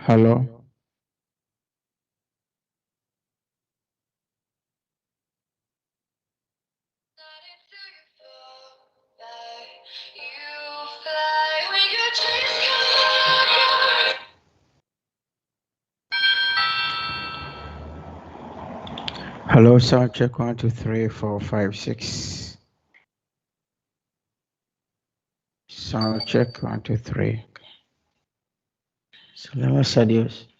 Hello. Hello, sound check 1, 2, 3, 4, 5, 6. Sound check 1, 2, 3. Salamas a Dios.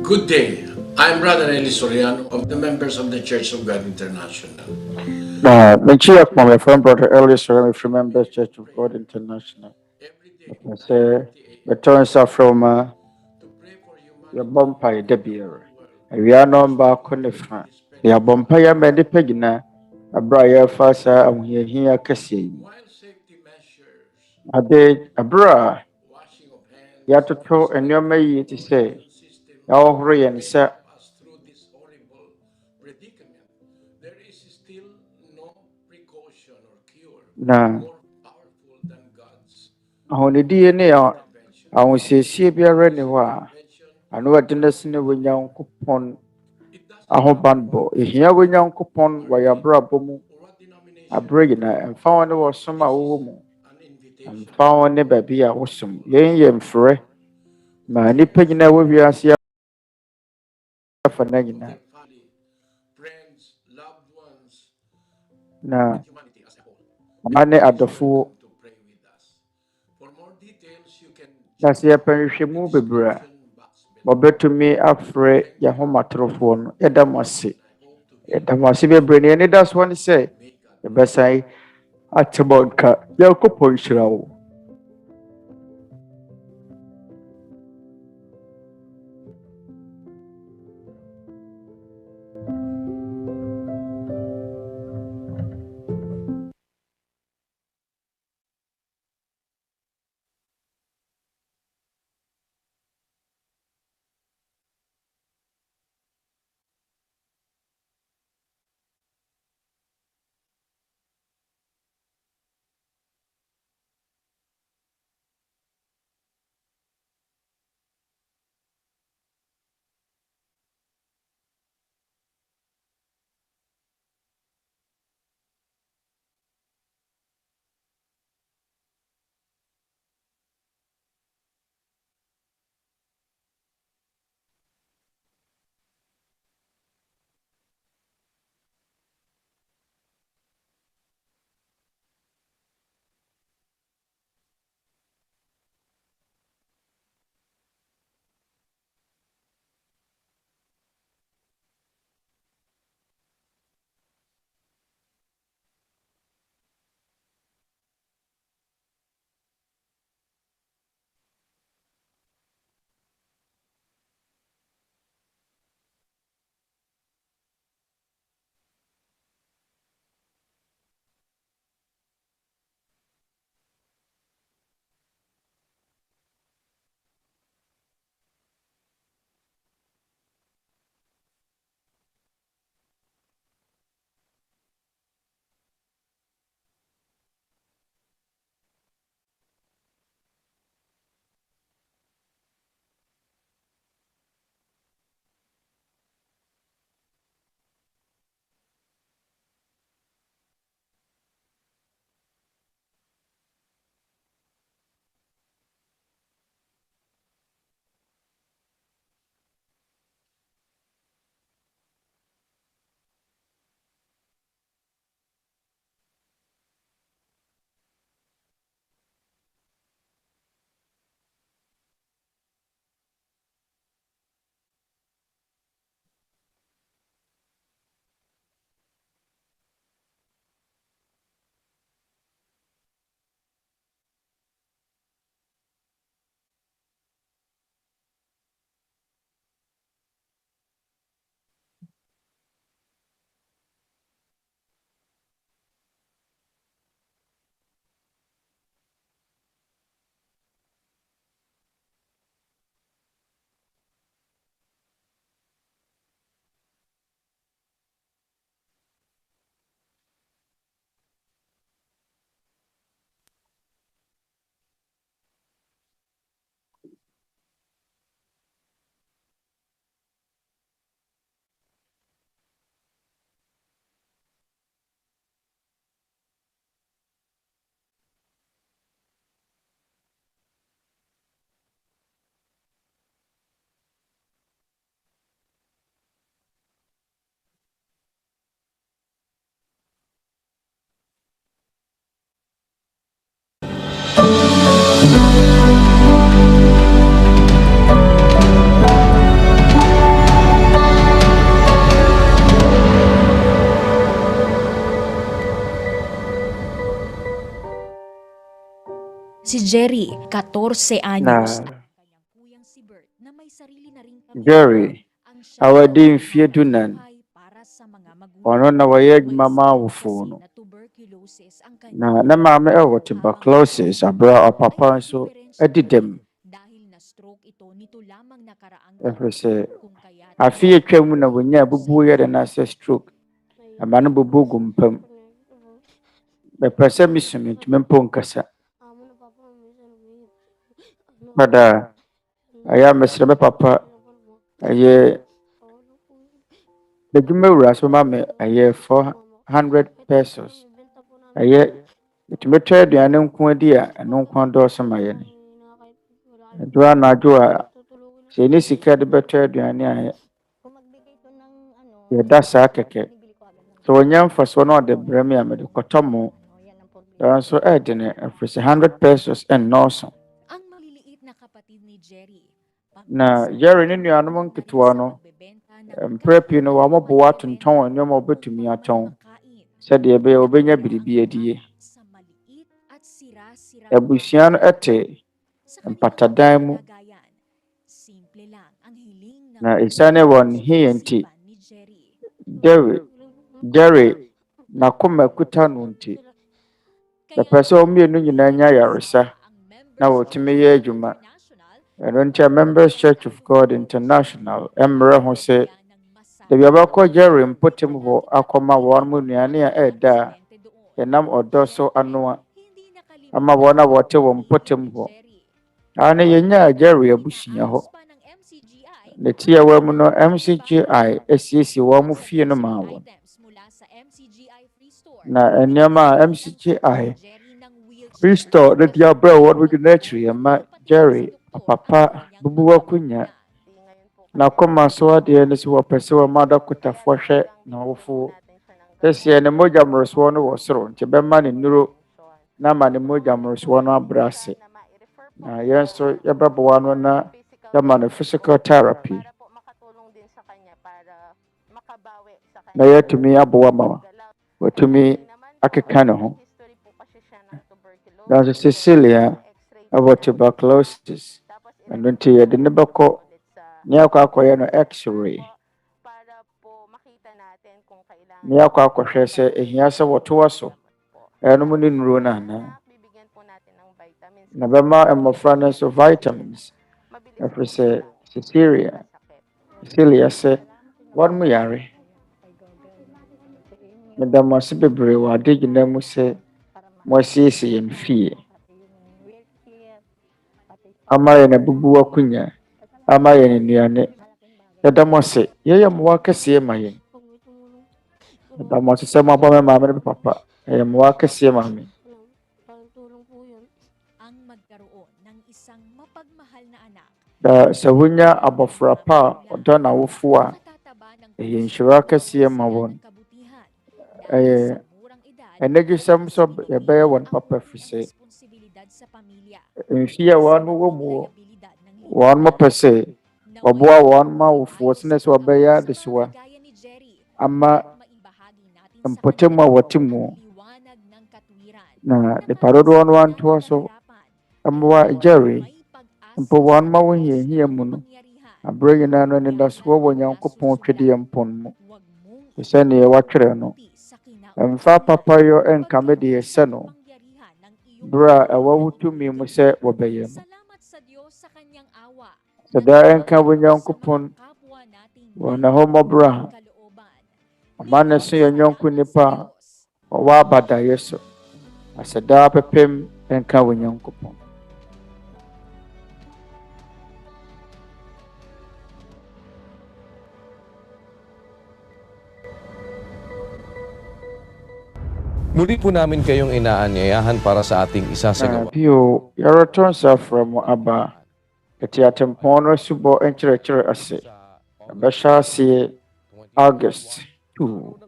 Good day. I'm Brother Eli Soriano of the members of the Church of God International. My friend Brother Eli Soriano from members Church of God International. I say, returns are from your bumpy debut. We are number Conifa. Your bumpire many pagina. A briar fasa and here Cassie. A day a bra. Yatoto and your may to say. Our and sir. There is still no precaution or cure more powerful than God's DNA. I will say, see, be a renewal. I know a dynasty when young coupon. Ahobanbo. Here when young coupon, why a brabo. A brigina and found was some woman. And found a baby a awesome. Yam free. My nipping will be as for Nagina. Friends, loved ones, Now, humanity as a whole. Mane at the fool. To pray with us. For more details, you can That's the apparition move, bra. But to me, afraid Yahomatrophone, Edamasi. Edamasi be brainy, and that's one say. The best I Atemmuda, Yakopon. Si Jerry, 14 anyos. Jerry, awadi mfie dunan. Ono na waye mama wofo na maame ewo tuberculosis abra papa nso adidem. Efese afi etwam na wonya bubu ye na se stroke. Amane bubu gumpam. Be pese misumi tumempo nkasa. Bada aya mesrebe papa aye bedume wura so mame aye 400 pesos. Aye tumetwa aduane nko adi a eno nko do so maye ni. Dua na adwoa se ni sika de betwa aduane a ye da sa keke. So wonyam faso no de bremi a me de kotomo. So edene afese 100 pesos and no so. Na Jerry ni nuanom nketewa no mprepi no wa mobo atonton anyom obetumi aton sede ebe obenya biribi adie. Abusua no ete mpatadan mu na isane won hienti Jerry na koma kuta no nti the person omienu nyina nya yaresa na wotumi ye adwuma. Eno Members Church of God International emre ho se de biabako Jerry mpotem ho akoma won mu nuane a eda enam odoso anoa ama wona wote wo mpotem ho ana yenya Jerry abusia ho ne tie wa mu no MCGI esiesi wo mu fie no ma won na enyama MCGI Kristo de diabra won with nature ma Jerry papa bubuwa kunya na koma so ade ne so pese wa mada kutafo hwe na wofo ese ne moja mroso no wo soro nti be ma ne nuro na ma ne moja mroso no abrase na yenso yebabo no na yama ne physical therapy na yetumi aboa ma watumi akekane ho na Cecilia about tuberculosis and nti ye de ne beko ni akwakoye no x-ray ni akwakohwe se ehia se woto so eno mu ni nuro na na na bema emofra no so vitamins afrise Cecilia se won mu yare medama se bebre wa de gina mu se mo siesi ye mfie ama ye na bubu akunya ama ye ne nuane yadamo se ye mo wakase ma ye medama se mo aba ma me papa ye mo wakase ma me da sahunya abofra pa odo na wofo a ye nshira kase ma won enejisem so ye be won papa fise mfie wan wo mu wan mo pese oboa wan ma wofo sene so be ya Adesua ama mpotemu wotemu na de parodo no anto so amwa Jerry mpo wan ma wo hia mu no abrege na no ne da so wo Onyankopɔn twede mpon mu sene ye watwere no mfa papa yo enkame de yese no bra awawutumi mu se wobeye no sada enka Onyankopɔn wana homo bra amane so yonyonku nipa owa abada yeso asada pepem enka Onyankopɔn. Muli po namin kayong inaanyayahan para sa ating isa sa gawa. Pio, yaraton sa from aba. Tete Atempɔn subo enkyerɛkyerɛ ase. Abɛhyɛ ase August 2,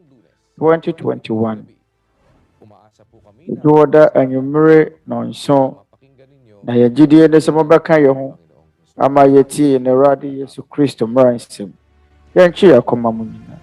2021. Idoda anwummere nonso na yɛgyidie ne sɛ mobɛka yɛ ho ama yɛtie ne Awurade Yesu Kristo mmara nsɛm. Yɛnkye yɛkɔma mu nyinaa.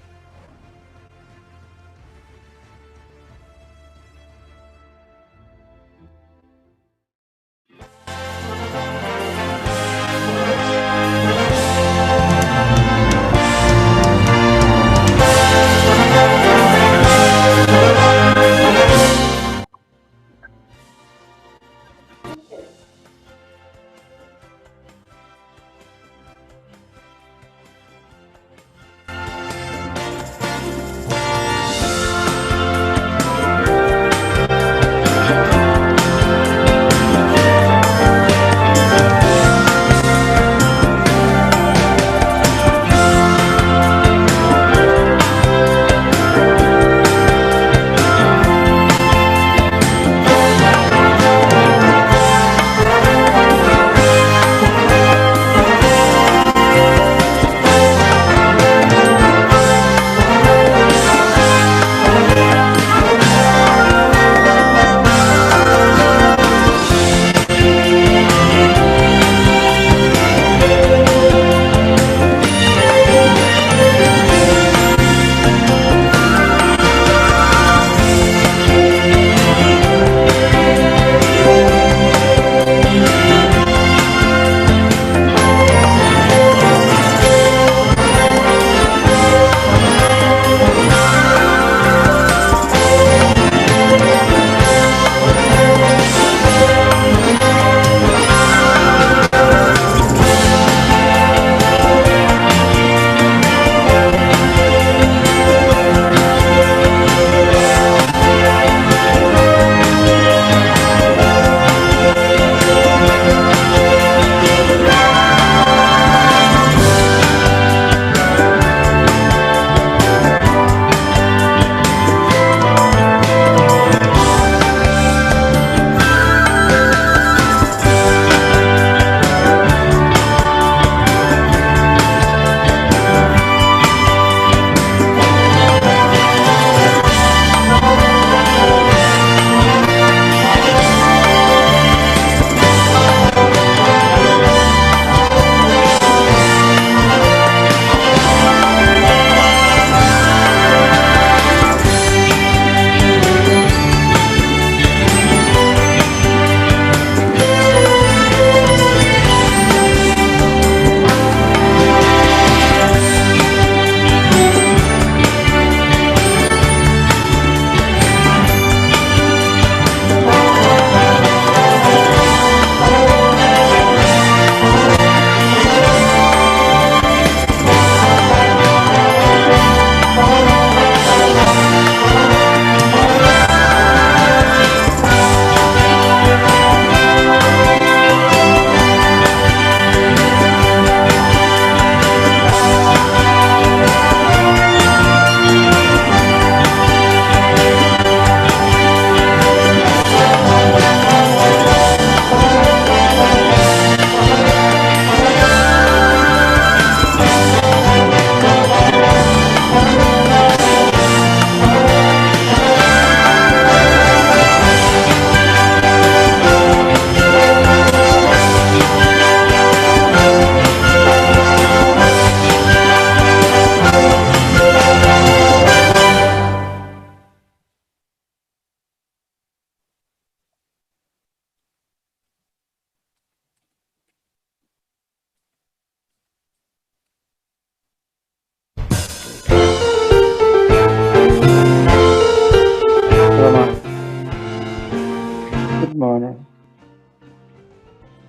Good morning.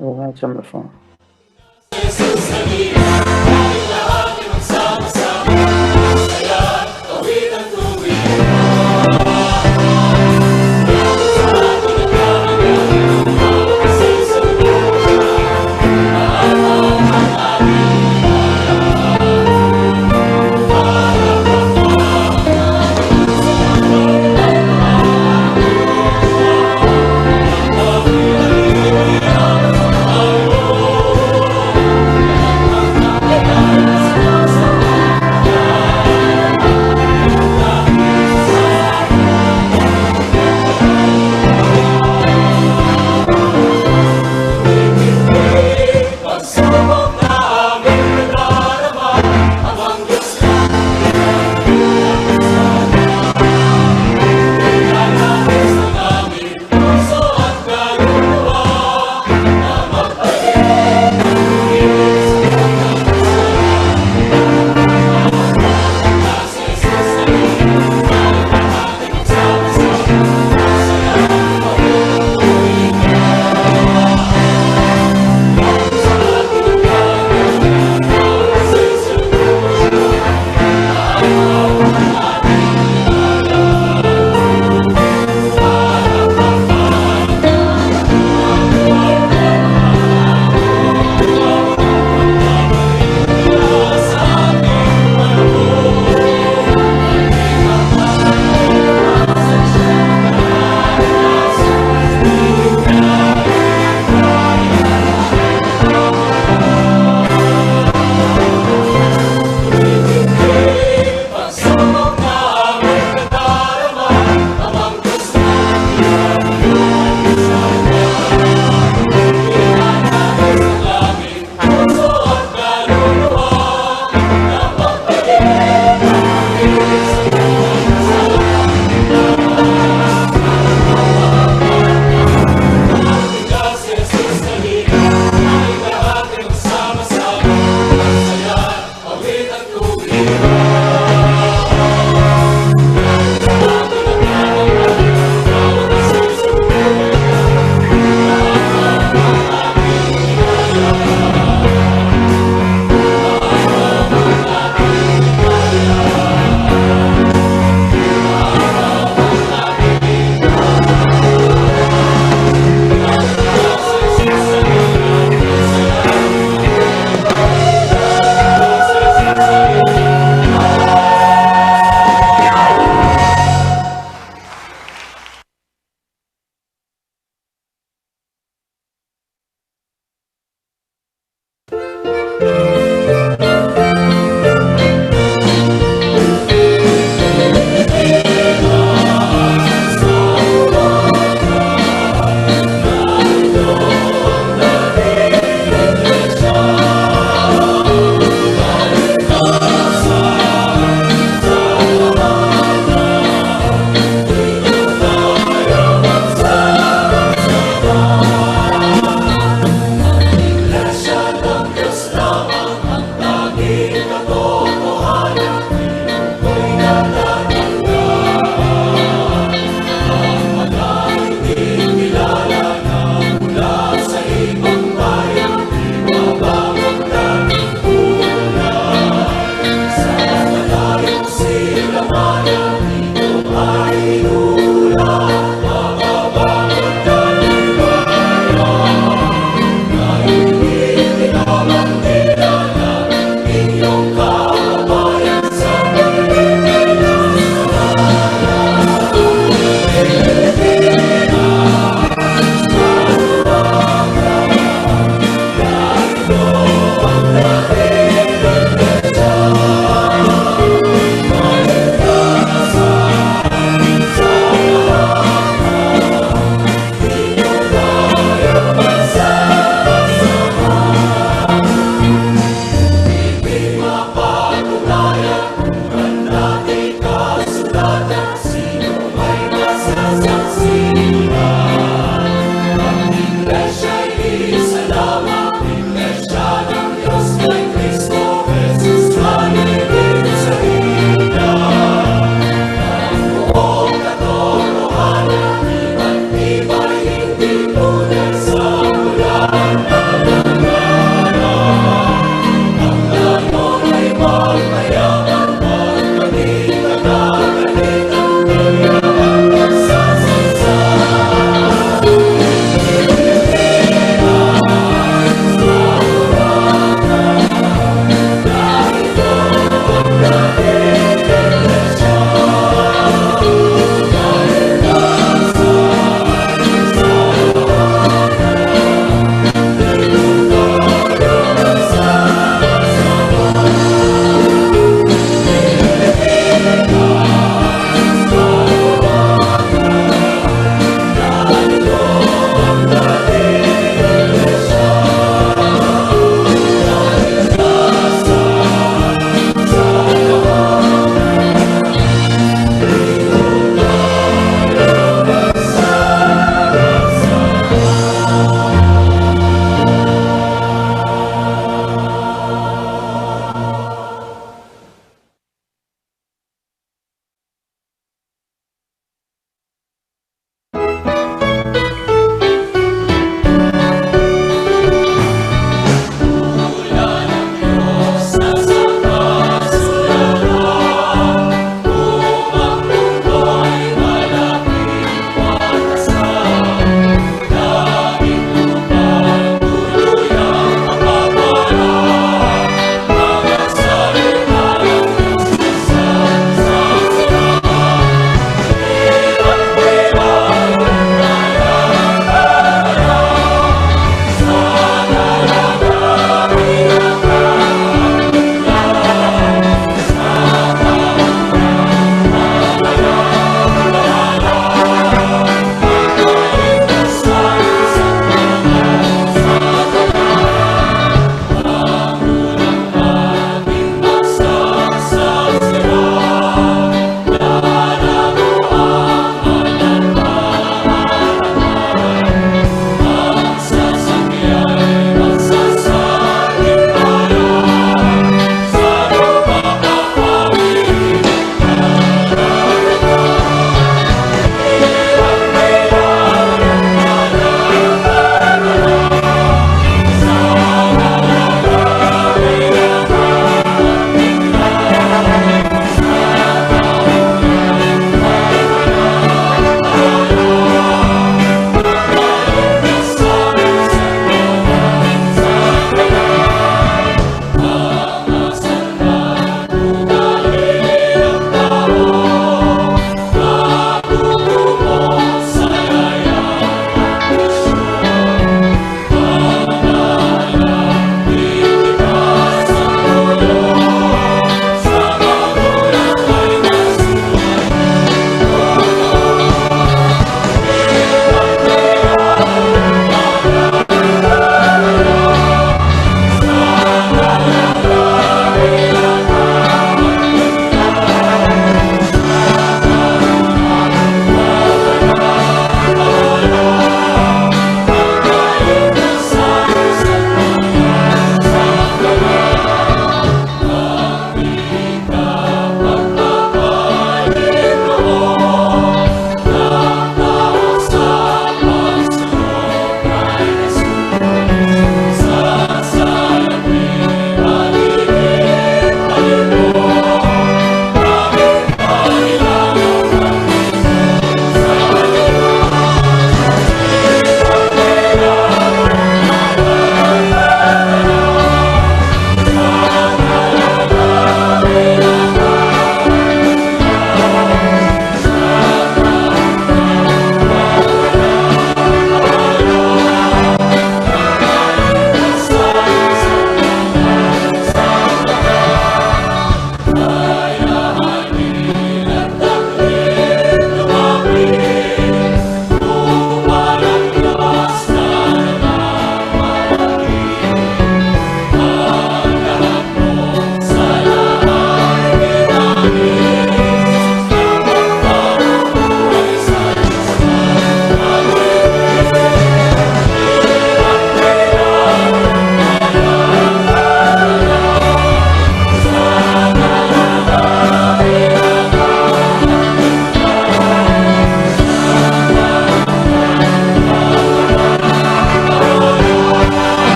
Oh, that's on my phone.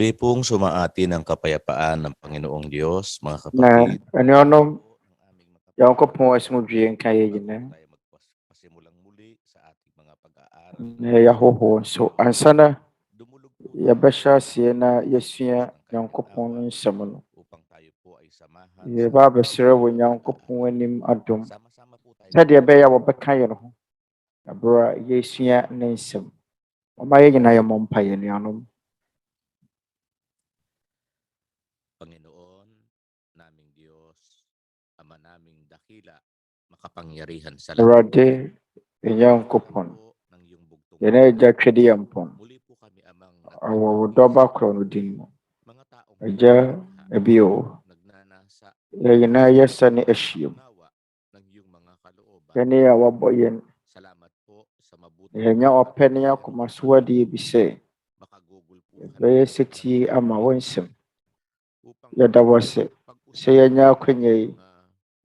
Muli pong sumaatin ang kapayapaan ng Panginoong Diyos, mga Na kapatid. anuanom Onyankopɔn asomdwie nka yɛn nyinaa. Tayo magpasimulang muli sa ating mga pag-aaral. Na yɛahoho nso ansa na Dumulog po yɛbɛhyɛ aseɛ na yɛasua Nyankopɔn no nsɛm no. upang tayo po ay samahan. Yɛba abɛsrɛ wɔ Nyankopɔn anim adom Sama-sama po tayo. sɛdeɛ ɛbɛyɛ a wɔbɛka yɛn ho ɛberɛ a yɛsua ne nsɛm. Ɔma yɛn nyinaa yɛmmɔ mpaeɛ anuanom. Panginoon, naming Diyos, Ama naming dakila, makapangyarihan sa lahat. Awurade Nyankopɔn, Ng iyong bugtong. yɛn a Agya Twɛdeɛmpɔn, Muli po kami amang awɔ wo dɔba korɔ no din mu. mga taong Agya ebio, nagnanasa yɛn nyinaa yɛsa ne ahyia mu. nawa ng iyong mga kalooban. Yɛne a wɔabɔ yɛn, Salamat po sa mabuti yɛnya ɔpɛ ne akomasoadeɛ bi sɛ makagugol po yɛbɛyɛ setie ama wo nsɛm. upang Yɛda wo ase sɛ yɛanya akwanya yi,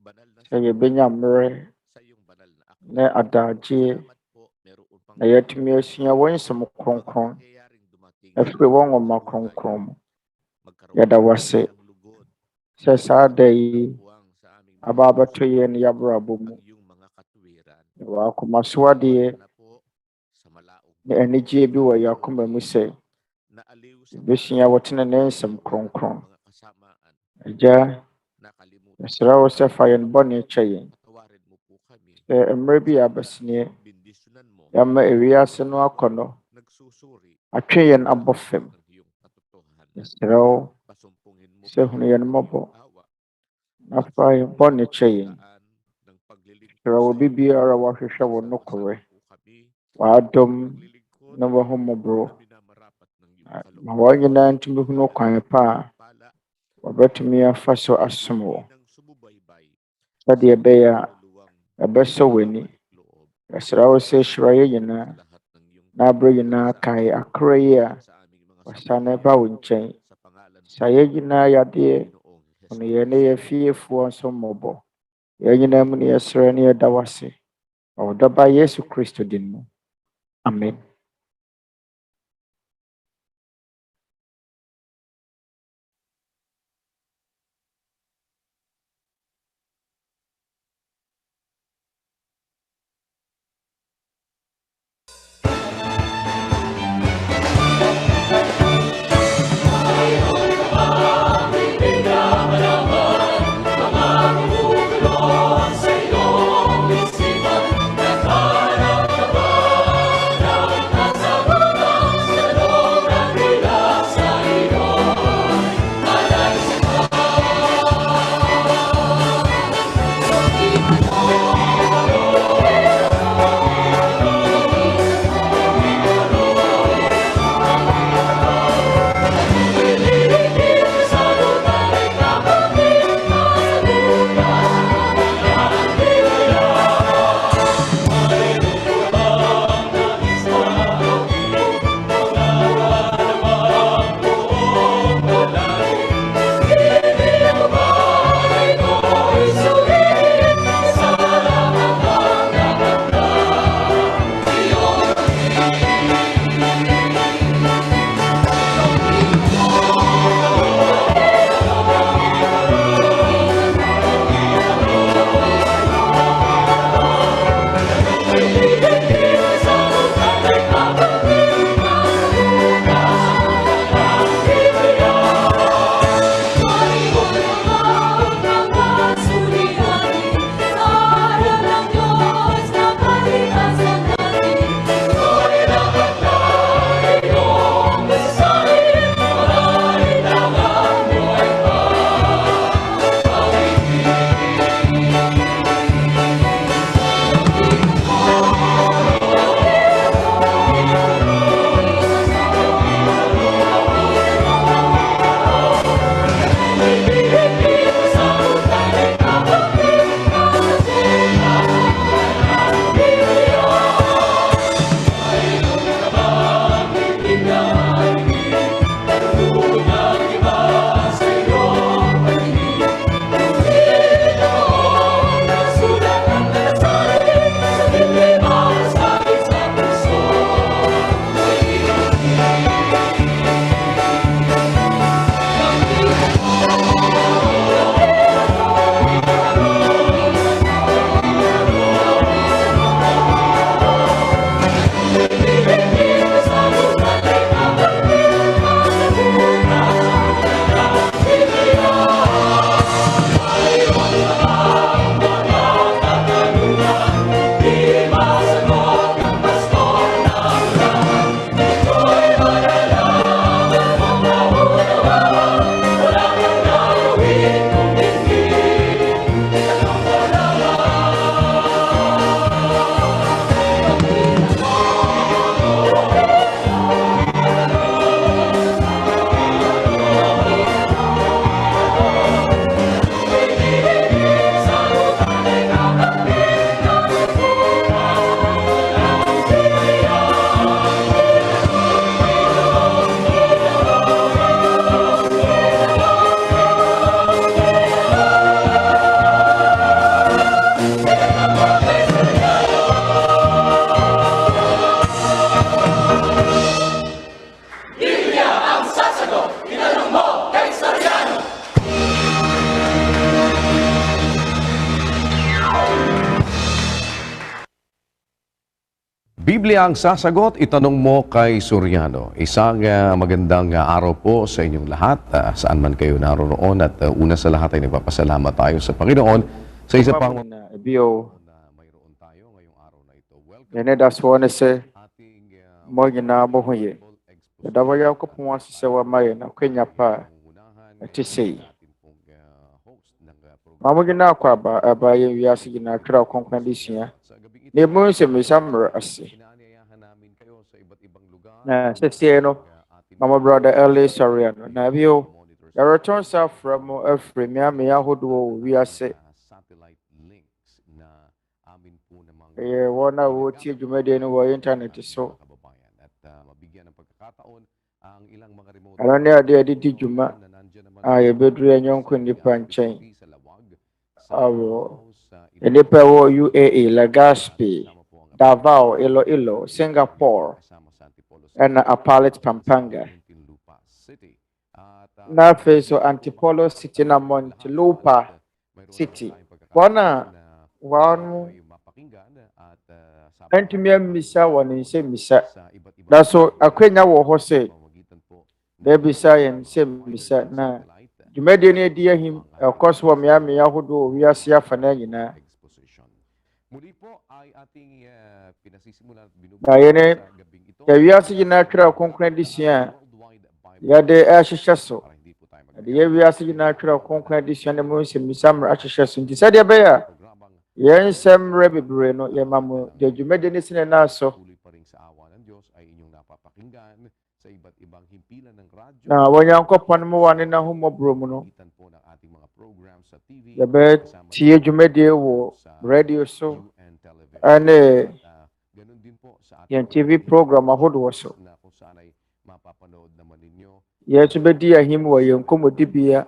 banal na sɛ yɛbɛnya mmerɛ sa iyong banal na akto. ne adagyeɛ Salamat po, meron pang na yɛatumi asua wo nsɛm kronkron pangyayaring dumating afiri wo nwoma kronkron mu. magkaroon Yɛda wo ase ng lugod sɛ saa da yi puwang sa aming aba abɛto yɛn yɛabrabɔ mu. ang iyong mga katuwiran. Na wɔ akomasoadeɛ Na po sa malaong ne anigyeɛ bi wɔ yɛn akoma mu sɛ na aliw sa yɛbɛsua wo tenenee nsɛm kronkron. mga kasamaan. Agya, Nakalimutan yɛsrɛ wo sɛ fa yɛn bɔne kyɛ yɛn. tawarin mo po kami. Sɛ mmerɛ bi a abɛseneɛ Bindisyonan mo. yɛama ewiase no akɔnnɔ Nagsusuri atwe yɛn abɔ fam. ng iyong katotohanan. Yɛsrɛ wo Pasumpungin mo sɛ hunu yɛn mmɔbɔ awa na fa yɛn bɔne kyɛ yɛn. daan ng paglilingkod Srɛ wo sa iyo. bibiara a wahwehwɛ wo nokorɛ, Sama po kami w'adom paglilingkod na w'ahummɔborɔ, na minamarapat ng iyong kalooban. ma wɔn nyinaa ntumi hunu kwan pa a Pala wɔbɛtumi afa so asom wo. ng sumubaybay Sɛdeɛ ɛbɛyɛ a luluwang ɛbɛsɔ w'ani. loob. Yɛsrɛ wo sɛ hyira yɛn nyinaa Lahat ng iyong na aberɛ nyinaa kae akora yi a sa aming mga wasane ba wo nkyɛn. sa pangalan Sa yɛn nyinaa yadeɛ, Panginoong hunu Jesus. yɛn ne yɛn fiefoɔ nso mmɔbɔ. Yɛn nyinaa mu ne yɛsrɛ ne yɛda wo ase. Wɔ wo dɔba Yesu Kristo din mu. Amen. Biblia ang sasagot, itanong mo kay Soriano. Isang magandang araw po sa inyong lahat, saan man kayo naroon at una sa lahat ay nagpapasalamat tayo sa Panginoon sa isa pang bio na mayroon tayo ngayong araw na ito. Welcome nene daswo ne se ating mo nyina mo hoye dawa ya ko pon asese wa maye na kwenya pa ati sei mamo nyina kwa ba ye wiase nyina Twerɛ Kronkron Adesua ne mo Nsɛmmisa mmer ase na sese no mama brother Eli Soriano na bio ya return sa from Afrime me ahodoɔ wiase wana wo tie dwumadie no wɔ internet so ano ne ade di dwuma a yɛbɛduru anyɔnko nnipa nkyɛn awo nnipa wɔ UAE Legaspi Davao Iloilo Singapore ɛna Apalit Pampanga na afei so Antipolo City na Montelupa City wɔn a wɔn antumi amisa wɔ ne Nsɛmmisa da so akwanya wɔ hɔ sɛ bɛbisa yɛn Nsɛmmisa na dwumadie no adi ahim ɛkɔ so wɔ mmeammea ahodoɔ wɔ wiase afa na nyinaa na yɛne wiase nyinaa Twerɛ Kronkron Adesua a yɛde ahyehyɛ so yɛde wiase nyinaa Twerɛ Kronkron Adesua ne mu Nsɛmmisa mmerɛ ahyehyɛ so nti sɛdeɛ ɛbɛyɛ a yɛn nsɛm mmerɛ bebree no yɛma mo de dwumadie no sine na so na Onyankopɔn mo wa ne na ho mmɔborɔ mu no yɛbɛtie dwumadie wɔ radio so ɛne yɛn TV program ahodoɔ so yɛn nso bɛdi ahim wɔ yɛn nkɔmmɔdibea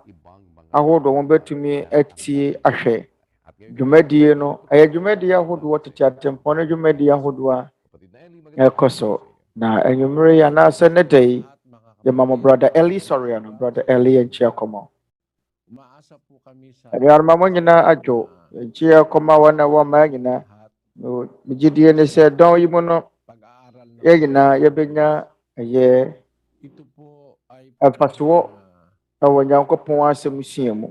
ahodoɔ mo bɛtumi atie ahwɛ dwumadie no ɛyɛ dwumadie ahodoɔ Tete Atempɔn no dwumadie ahodoɔ a ɛkɔ so na anwummere yi anaasɛ ne da yi yɛma mo brother Eli Soriano brother Eli yɛnkyia kɔmmɔ anuanom mo nyinaa adwo yɛnkyia kɔmmɔ wɔn a wɔma nyinaa megyedie ne sɛ dɔn yi mu no yɛn nyinaa yɛbɛnya ɛyɛ ɛmfasoɔ ɛwɔ Onyankopɔn asɛm sua mu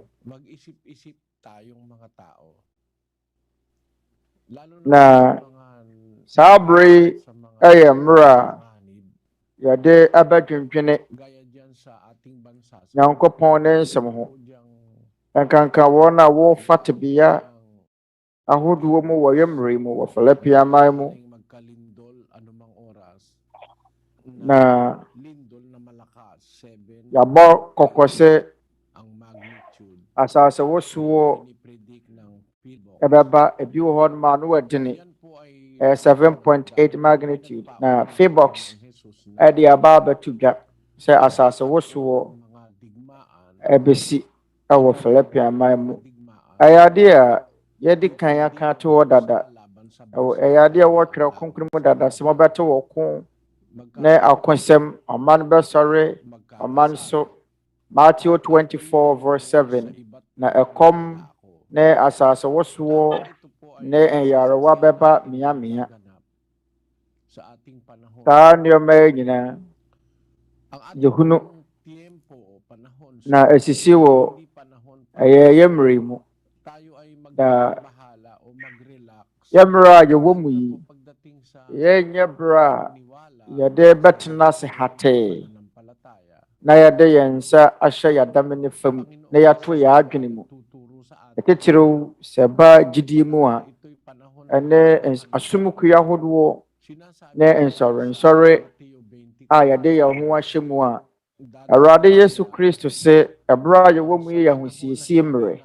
na saa bere ɛyɛ mmerɛ a yɛde abɛdwendwene Nyankopɔn ne nsɛm ho nkanka wɔn a wɔfa tebea ahodoɔ mu wɔ yɛmmerɛ mu wɔ Filipino man mu na yɛabɔ kɔkɔ sɛ asase wosoɔ ɛbɛba ebi wɔ hɔ no ma no wɔdene 7.8 magnitude na Febox ɛde aba abɛto dwa sɛ asase wosoɔ ɛbɛsi ɛwɔ Filipino man mu ɛyɛ adeɛ a yɛde kan aka to hɔ dada ɛyɛ adeɛ a wɔtwerɛ Kronkron mu dada sɛ mɔbɛto wɔ ko ne akɔnsɛm ɔman bɛsɔre ɔman so Matthew 24:7 na ɛkɔm ne asase wosoɔ ne nyarewa bɛba mmeammea saa nneɛma yi nyinaa yɛhunu na asisi wɔ ɛyɛ yɛmmerɛ mu na yɛmmerɛ a yɛwɔ mu yi yɛnyɛ berɛ a yɛde bɛtena ase hatee na yɛde yɛn nsa ahyɛ yɛadam ne fam na yɛato yɛn adwene mu ɛtitiriw sɛ ba gyidie mu a ɛne asomkuo ahodoɔ ne nsɔre a yɛde yɛn ho ahyɛ mu a Awurade Yesu Kristo sɛ ɛberɛ a yɛwɔ mu yi yɛ ahosiesie mmerɛ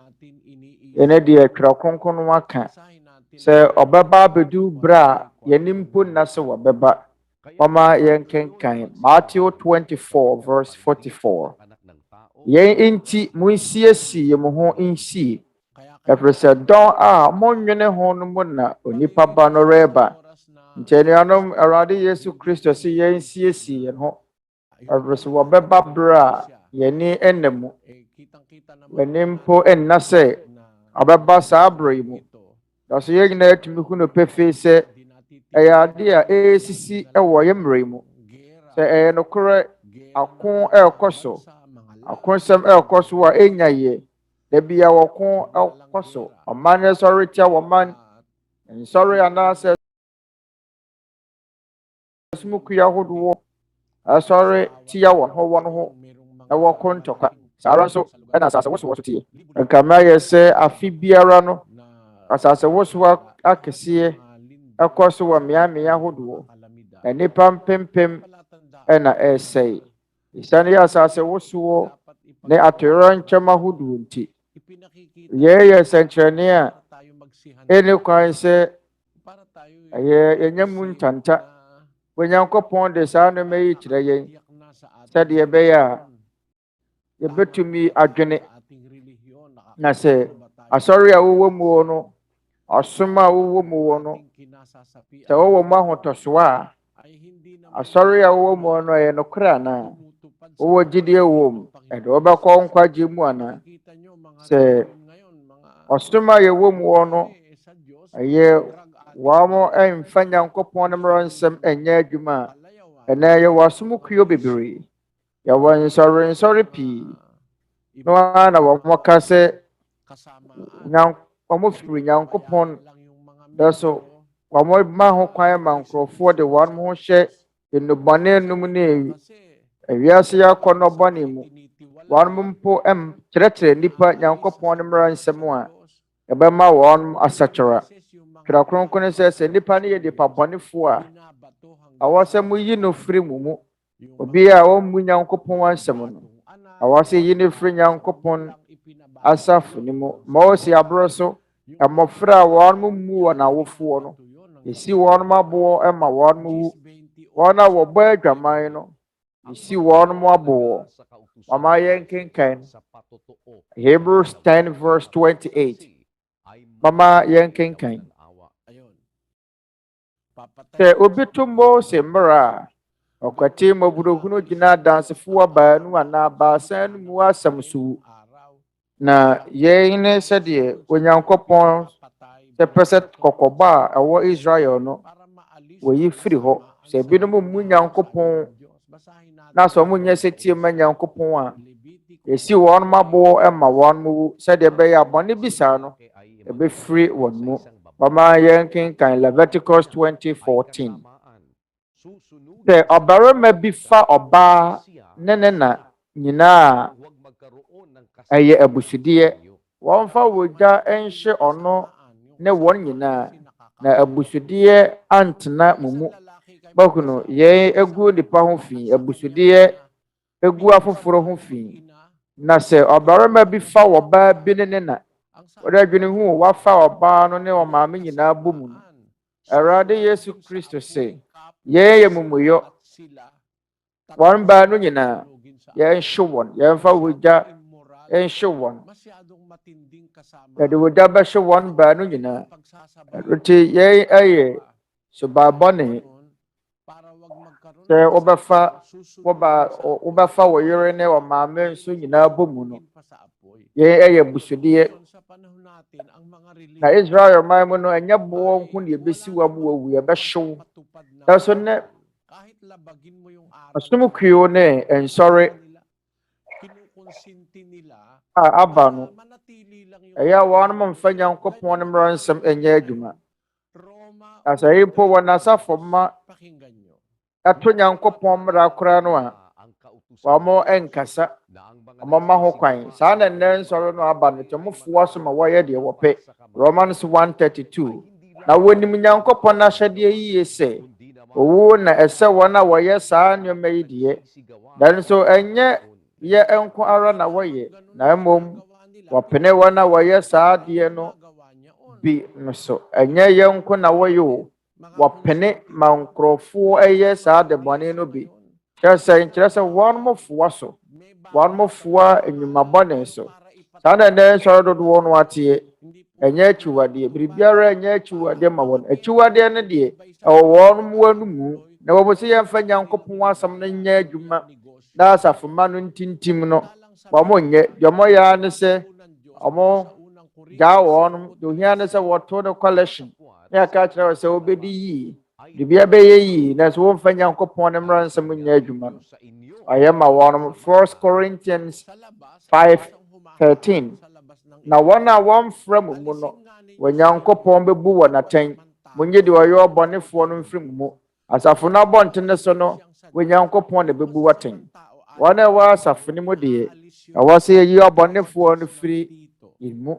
yɛne deɛ Twerɛ Kronkron no aka sɛ ɔbɛba abɛdu berɛ a yɛne mpo nna sɛ wɔbɛba ɔma yɛnkenkan Matthew 24:44 yɛn nti monsiesie mo ho nsie ɛfiri sɛ dɔn a monwene ho no mu na onipa ba no reba nti anuanom Awurade Yesu Kristo sɛ yɛnsiesie yɛn ho ɛfiri sɛ wɔbɛba berɛ a yɛne ɛnna mu yɛne mpo ɛnna sɛ ɔbɛba saa berɛ yi mu na so yɛn nyinaa atumi hu no pefee sɛ ɛyɛ ade a esisi ɛwɔ yɛmmerɛ mu sɛ ɛyɛ nokora ako ɛkɔ so akonsɛm ɛkɔ so a ɛnya yɛ da bia wɔko ɛkɔ so ɔman ɛsɔre tia wɔman nsɔre anaasɛ sumukuya ahodoɔ ɛsɔre tia wɔn ho ɛwɔ kontɔka saa ara nso ɛna asase wosoɔ so tie nkama yɛ sɛ afe biara no asase wosoɔ akɛseɛ ɛkɔ so wɔ mmeammea ahodoɔ na nnipa mpempem ɛna ɛresɛe ɛsiane yɛ asase wosoɔ ne atɔyerɛ nkyɛm ahodoɔ nti yɛyɛ nsɛnkyerɛnne a ɛne kwan sɛ yɛnya mu ntanta Onyankopɔn de saa nnoma yi kyerɛ yɛn sɛdeɛ ɛbɛyɛ a yɛbɛtumi adwene na sɛ asɔre a wowɔ mu no ɔsom a wowɔ mu no sɛ wowɔ mu ahotɔsoɔ a asɔre a wowɔ mu no ɛyɛ nokorɛ anaa wowɔ gyidie wɔ mu ɛde wobɛkɔ nkwagyeɛ mu anaa sɛ ɔsom a yɛwɔ mu no ɛyɛ wɔn ɛmfa Nyankopɔn no mmara nsɛm ɛnyɛ adwuma a ɛnɛ yɛwɔ asomkuo bebree yɛwɔ nsɔre pii na wɔn ka sɛ wɔn firi Nyankopɔn da so wɔn ma ho kwan ma nkurɔfoɔ de wɔn ho hyɛ nnubɔne num ne wiase akɔnnɔ bɔne mu wɔn mpo kyerɛkyerɛ nnipa Nyankopɔn no mmara nsɛm a ɛbɛma wɔn asakyera Twerɛ Kronkron sɛ nnipa no yɛ nnipa bɔnefoɔ a awɔ sɛ moyi no firi mu obi a ɔmmu Nyankopɔn ansɛm no awɔ sɛ yi no firi Nyankopɔn asafo no mu ma ɔsi aborɔ so mmɔfra a wɔn mmu wɔn awofoɔ no esi wɔn aboɔ ma wɔn wu wɔn a wɔbɔ adwaman no esi wɔn aboɔ mama yɛn kenkan Hebrews 10 verse 28 mama yɛn kenkan sɛ obi to Mose mmara a ɔkwati mmɔborɔhunu gyina dansefoɔ baanu anaa baasa no mu asɛm so na yɛn ne sɛdeɛ Onyankopɔn sɛ pɛ sɛ kɔkɔbɔ a ɛwɔ Israel no wɔyi firi hɔ sɛ ebinom mmu Nyankopɔn na sɛ ɔmo nyɛ sɛ tie ma Nyankopɔn a esi wɔn aboɔ ma wɔn wu sɛdeɛ ɛbɛyɛ abɔne bi saa no ɛbɛfiri wɔn mu mama yɛn kenkan Leviticus 20:14 sɛ ɔbarima bi fa ɔbaa ne na nyinaa a ɛyɛ abusudeɛ wɔmfa wogya nhye ɔno ne wɔn nyinaa na abusudeɛ antena mu mu bakunu yɛn egu nipa ho fi abusudeɛ egu afoforo ho fi na sɛ ɔbarima bi fa ɔbaa bi ne na wɔde adwene hu wafa ɔbaa no ne ɔmaame nyinaa bɔ mu no Awurade Yesu Kristo sɛ yɛn yɛ mumuyɔ wɔn baa no nyinaa yɛnhye wɔn yɛmfa wogya nhye wɔn yɛde wogya bɛhye wɔn baa no nyinaa nti yɛn ɛyɛ subaabɔne sɛ wobɛfa wɔ yere ne ɔmaame nso nyinaa bɔ mu no yɛn ɛyɛ busudeɛ na Israel man mu no ɛnyɛ boɔ nko na yɛbɛsi wɔ mu wɔwu yɛbɛhyew nanso nnɛ asomkuo ne nsɔre a aba no ɛyɛ a wɔn mfa Nyankopɔn no mmara nsɛm ɛnyɛ adwuma na sɛ yi mpo wɔ n'asafo ma ɛto Nyankopɔn mmara koraa no a wɔn ɛnkasa wɔn ma ho kwan saa na nnɛ nsɔre no aba no kyɛ mofoɔ so ma wɔyɛ deɛ wɔpɛ Romans 1:32 na wɔnim Nyankopɔn n'ahyɛdeɛ yie sɛ owu na ɛsɛ wɔn a wɔyɛ saa nneɛma yi deɛ nanso ɛnyɛ yɛ nko ara na wɔyɛ na mmom wɔpene wɔn a wɔyɛ saa deɛ no bi no so ɛnyɛ yɛ nko na wɔyɛ o wɔpene ma nkurɔfoɔ ɛyɛ saa de bɔne no bi kyerɛ sɛ wɔn mofoɔ so wɔn mofoɔ enyumabɔne so saa na nnɛ nsɔre dodoɔ no ateɛ ɛnyɛ akyiwadeɛ biribiara ɛnyɛ akyiwadeɛ ma wɔn akyiwadeɛ no deɛ ɛwɔ wɔn mmoa no mu na wɔn sɛ yɛmfa Nyankopɔn asɛm no nyɛ adwuma na asafoma no ntintim no wɔn nyɛ deɛ wɔyɛ ara ne sɛ wɔn gyaa wɔn deɛ ohia ne sɛ wɔto no collection na yɛka kyerɛ wɔn sɛ wɔbɛdi yie bibia be yi na so won fa Nyankopɔn ne mmara nsɛm nya adwuma no ayema wɔn 1 Corinthians 5:13 na wɔn a wɔn fra mu no Onyankopɔn bebu wɔn atɛn munye de ɔyɛ ɔbɔnefoɔ no mfiri mu asafo na bɔntene so no Onyankopɔn ne bebu wɔtɛn wɔn a wɔ asafo ne mu de ɛwɔ sɛ yi ɔbɔnefoɔ no firi mu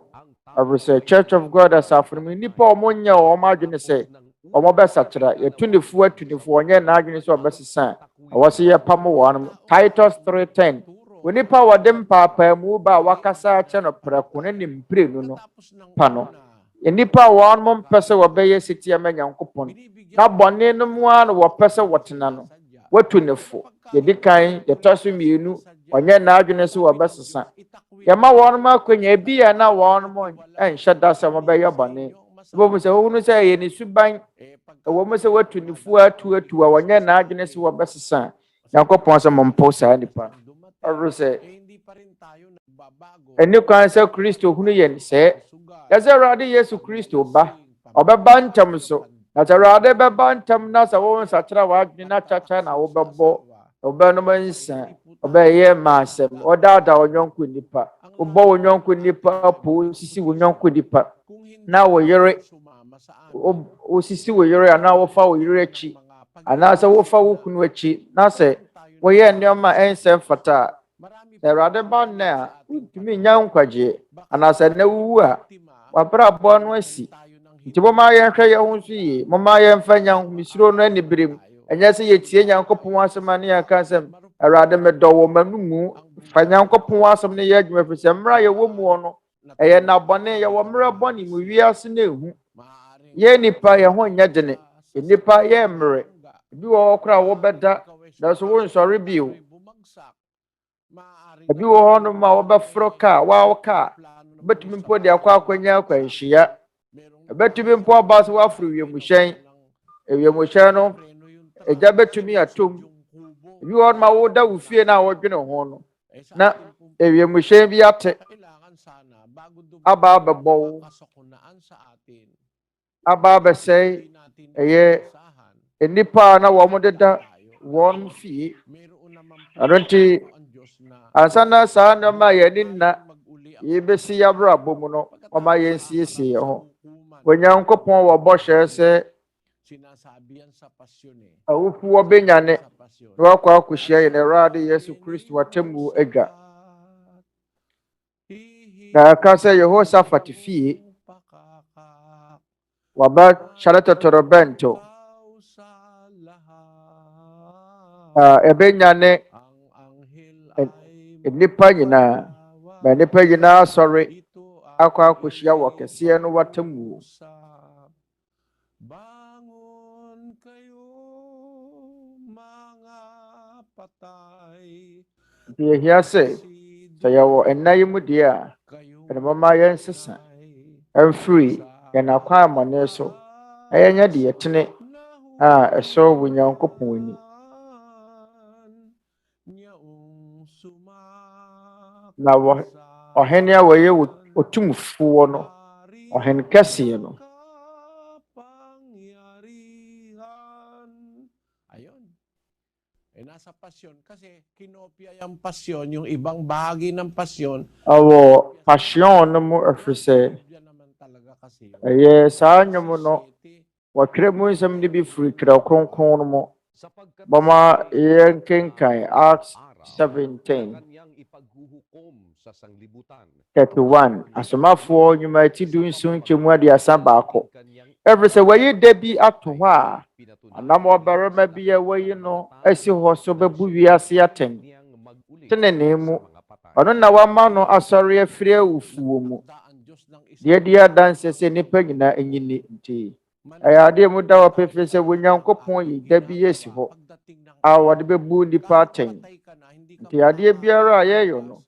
Every Church of God asafo no nipa ɔmo nya ɔmo adwene sɛ ɔmo bɛsakyera yɛtunifoɔ atunifoɔ ɔnyɛ n'adwene sɛ ɔbɛsesa ɛwɔ sɛ yɛpam wɔn Titus 3:10 onipa wɔde mpaapaamu ba a wakasa akyɛ no prɛko ne mprenu no pa no nipa wɔn mo mpɛ sɛ wɔbɛyɛ setia ma Nyankopɔn na bɔne no mu a no wɔpɛ sɛ wɔtena no watunifo yɛdi kan yɛtɔ so mmienu ɔnyɛ n'adwene sɛ wɔbɛsesa yɛma wɔn mo akonya bi a na wɔn mo nhyɛ da sɛ wɔbɛyɛ bɔne bomu sɛ wɔn sɛ yɛ ne suban wɔn mo sɛ watunifo atu a wɔnyɛ n'adwene sɛ wɔbɛsesa Nyankopɔn sɛ mo mpo saa nipa ɔro sɛ ɛni kwan sɛ Kristo hunu yɛn sɛ yɛsɛ Awurade Yesu Kristo ba ɔbɛba ntam so na sɛ Awurade bɛba ntam na sɛ wɔn nsakyera wɔadwene na kyakya na wɔbɛbɔ ɔbɛnom nsa ɔbɛyɛ maasɛm ɔdaada ɔnyɔnko nipa ɔbɔ ɔnyɔnko nipa po sisi ɔnyɔnko nipa na wɔyere osisi wɔyere ana wɔfa wɔyere akyi ana sɛ wɔfa wɔkunu akyi na sɛ wɔyɛ nneɛma ɛnsɛ fata Awurade ba na ntumi nya nkwagyeɛ ana sɛ na wuwu a wabra bɔ no asi nti moma yɛnhwɛ yɛn ho nso yie moma yɛmfa nyankopɔn no anibirem ɛnyɛ sɛ yɛtie Nyankopɔn asɛm a ne yɛka sɛ Awurade medɔ wɔ manumu fa Nyankopɔn asɛm ne yɛ adwuma firi sɛ mmara yɛwɔ mu no ɛyɛ nabɔne yɛwɔ mmara bɔne mu wiase na ehu yɛ nipa yɛ ho nyɛ dene nipa yɛ mmere bi wɔ kora wɔbɛda na so wo nsɔre bio ebi wɔ hɔ no ma wɔbɛforo ka waawo ka betumi mpo de akɔ akwanya akwanhyia betumi mpo aba so waforo wiemhyɛn no egya betumi atom ebi wɔ no ma woda wo fie na wɔdwene ho no na wiemhyɛn bi ate aba abɛbɔ wo aba abɛsɛe ɛyɛ nipa na wɔn deda wɔn fie arenti ansana saa nneɛma yɛ ne nna yɛbɛsi yɛabrabɔ mu no ɔma yɛnsiesie yɛn ho Onyankopɔn wɔ bɔhyɛ sɛ awufoɔ bɛnyane na wakɔ akɔhyia yɛn Awurade Yesu Kristo Atemmuda adwa na aka sɛ Yehosafat fie waba hyɛre totorobɛnto ɛbɛnyane nipa nyinaa ma nipa nyinaa sɔre akɔ akɔhyia wɔ kɛseɛ no Watemmuda nti ɛhia sɛ yɛwɔ ɛnna yi mu deɛ a ɛna mama yɛnsesa ɛmfiri yɛn akwan amɔne so ɛyɛnyɛ de yɛtene a ɛsɔ wɔ Nyankopɔn ani na ɔhene a wɔyɛ otumfuo no ɔhene kɛseɛ no nasa pasyon kasi kinopia yung pasyon yung ibang bahagi ng pasyon awo pasyon no mo afrise ɛyɛ saa nnwom no wɔtwerɛ mu nsɛm no bi firi Twerɛ Kronkron no mu bama yɛnkenkan Acts 17:31 asomafoɔ nnwuma ti du nson nkyɛmu aduasa baako ɛfiri sɛ wɔyi da bi ato hɔ a anam ɔbarima bi a wɔyi no asi hɔ so bɛbu wiase atɛn tenenee mu ɔno na wama no asɔre afiri awufuo mu deɛ di adanse sɛ nipa nyinaa enyini nti ɛyɛ adeɛ mu da wɔpɛfɛ sɛ Onyankopɔn yi da bi asi hɔ a wɔde bɛbu nipa atɛn nti adeɛ biara a yɛyɛ no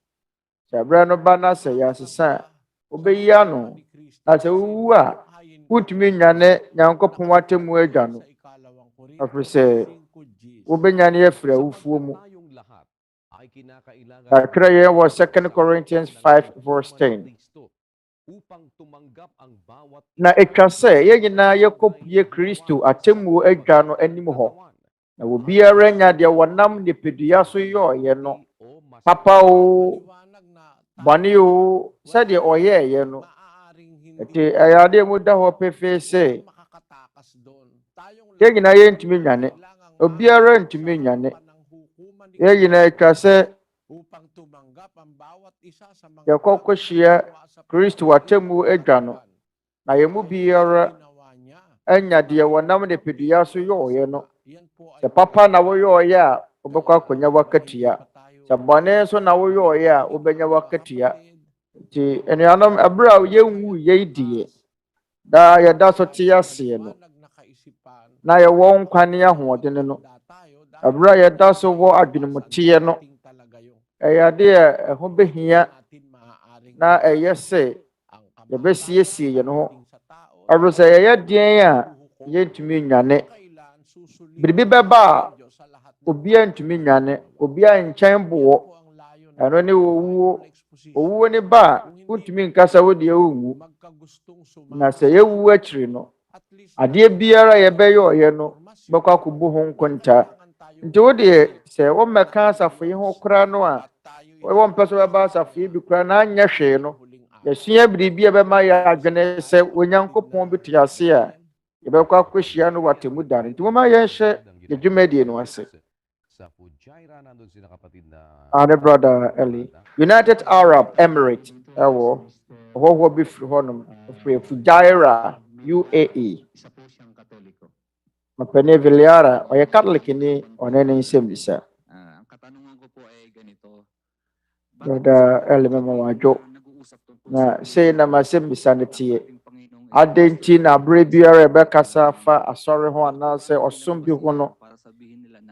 sɛ berɛ no ba na sɛ yɛasesa a wobɛyi ano na sɛ wowu a wotumi nyane Nyankopɔn Atemmuda adwa no afiri sɛ wobɛnyane afiri awufuo mu Twerɛ yɛn wɔ 2 Corinthians 5:10 na etwa sɛ yɛn nyinaa yɛkɔpue Kristo atemmuo adwa no anim hɔ na obiara nya deɛ wɔnam nipadua so yɛɔyɛ no papa o bɔne o sɛdeɛ ɔyɛɛyɛ no ɛte ɛyɛ mu da hɔ pefee sɛ yɛn nyinaa yɛntumi nwane obiara ntumi nwane yɛn nyinaa atwa sɛ yɛkɔkɔhyia Kristo atemmuo adwa no na yɛn mu biara anya deɛ wɔnam nipadua so yɛɔyɛ no sɛ papa na woyɛɔyɛ a wobɛkɔ akɔnya wakatua sɛ bɔne nso na woyɛɔyɛ a wobɛnya wakatua nti anuanom ɛberɛ a yɛnwu yɛdiɛ daa yɛda so te aseɛ no na yɛwɔ nkwa ne ahoɔden no ɛberɛ a yɛda so wɔ adwenemuteɛ no ɛyɛ ade a ɛho behia na ɛyɛ sɛ yɛbɛsiesie yɛn ho ɛberɛ sɛ yɛyɛ deɛn a yɛntumi nwane biribi bɛba a obiara ntumi nwane obiara nkyɛn boɔ ɛno ne owuo ne ba a wontumi nkasa wo deɛ wonwu na sɛ yɛwu akyiri no adeɛ biara yɛbɛyɛ no bɛkɔ akɔbu ho nkontaa nti wo deɛ sɛ wɔmmɛka asafo yi ho koraa no a wɔmpɛ sɛ wɔbɛba asafo yi bi koraa na anyɛ hwee no yɛsua biribi a bɛma yɛ adwene sɛ Onyankopɔn bi te ase a yɛbɛkɔ akɔhyia no wɔ Atemmuda nti momma yɛnhyɛ yɛdwumadie no ase. Our brother Eli, United Arab Emirates, what be from Fujairah, UAE. Mapene Viliara, or a Catholic in on any Nsɛmmisa. Brother Eli, Mama Joe, na say na Nsɛmmisa netie. Adenti na brebiara bɛka safa asɔre ho anaasɛ ɔsom bi ho no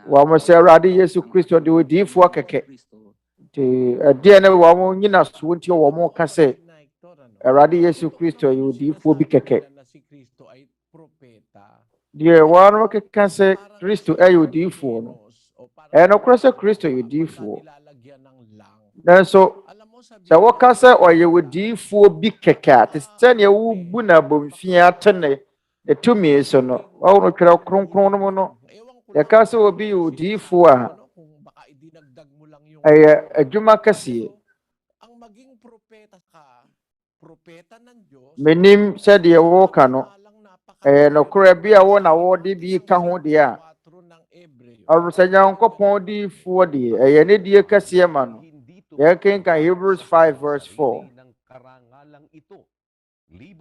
wɔn sɛ Awurade Yesu Kristo de odiifoɔ kɛkɛ nti ɛdeɛ ne wɔn nyina so nti wɔn ka sɛ Awurade Yesu Kristo yɛ odiifoɔ bi kɛkɛ deɛ wɔn keka sɛ Kristo ɛyɛ odiifoɔ no ɛnokorɛ sɛ Kristo yɛ odiifoɔ nanso sɛ wɔka sɛ ɔyɛ odiifoɔ bi kɛkɛ a te sɛ nea wobu na bomfia tene ne tumi so no ɔno Twerɛ Kronkron no mu no yɛka sɛ obi yɛ odiifoɔ a ɛyɛ adwuma kɛseɛ menim sɛdeɛ wɔka no ɛyɛ nokorɛ bi a wɔ na wɔde bi ka ho deɛ a ɔno sɛ Nyankopɔn diifoɔ deɛ ɛyɛ ne die kɛseɛ ma no yɛkenka Hebrews 5:4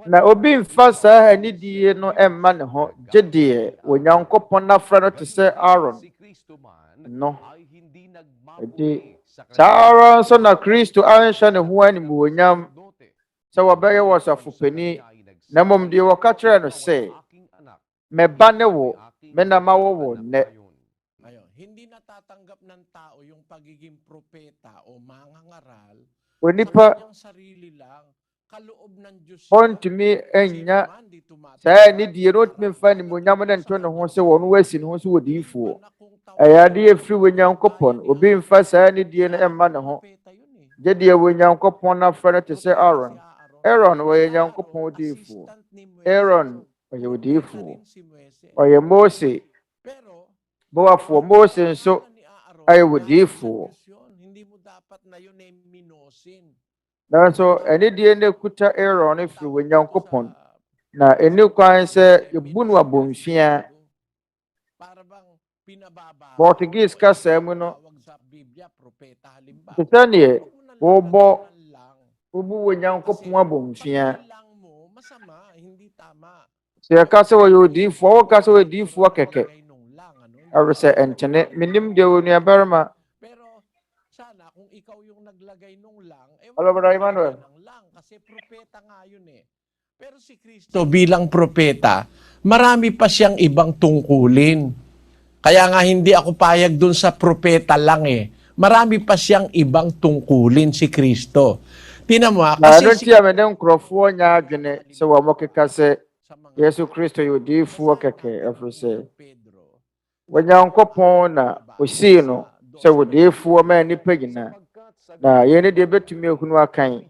na obi mfa saa anidie no ɛmma ne ho gye deɛ Onyankopɔn n'afra no te sɛ Aaron no ɛdi saa ara nso na Kristo anhyɛ ne ho animuonyam sɛ wɔbɛyɛ wɔ ɔsɔfopani na mmom deɛ wɔka kyerɛ no sɛ mɛba ne wo mena ma wo nnɛ hindi natatanggap ng tao yung pagiging propeta o mangangaral onipa yung sarili lang kaloob ng Diyos ɔntumi anya saa anidie no ɔntumi mfa animuonyam no nto ne ho sɛ wɔn wasi ne ho sɛ wɔdiifoɔ ɛyɛ ade ɛfiri Onyankopɔn obi mfa saa anidie no ɛmma ne ho gye deɛ Onyankopɔn n'afra no te sɛ Aaron wɔyɛ Onyankopɔn diifoɔ Aaron ɔyɛ odiifoɔ ɔyɛ Mose boafoɔ Mose nso ayɛ odiifoɔ nanso anidie no kuta Aaron no firi Onyankopɔn na ɛni kwan sɛ yɛbu no abomfia Portuguese kasa mu no te sɛ neɛ wobu Onyankopɔn abomfia sɛ yɛka sɛ wɔyɛ odiifoɔ woka sɛ wɔyɛ odiifoɔ kɛkɛ ɛwɔ sɛ ɛntene menim deɛ Onuabarima kasi propeta nga yun eh. Pero si Kristo bilang propeta, marami pa siyang ibang tungkulin. Kaya nga hindi ako payag dun sa propeta lang eh. Marami pa siyang ibang tungkulin si Kristo. Tinan mo kasi si nkrɔfoɔ nya adwene sɛ wɔn keka sɛ Yesu Kristo yɛ odiifoɔ kɛkɛ ɛfiri sɛ Onyankopɔn na osii no sɛ odiifoɔ ma nnipa nyinaa na yɛn deɛ betumi ehunu akan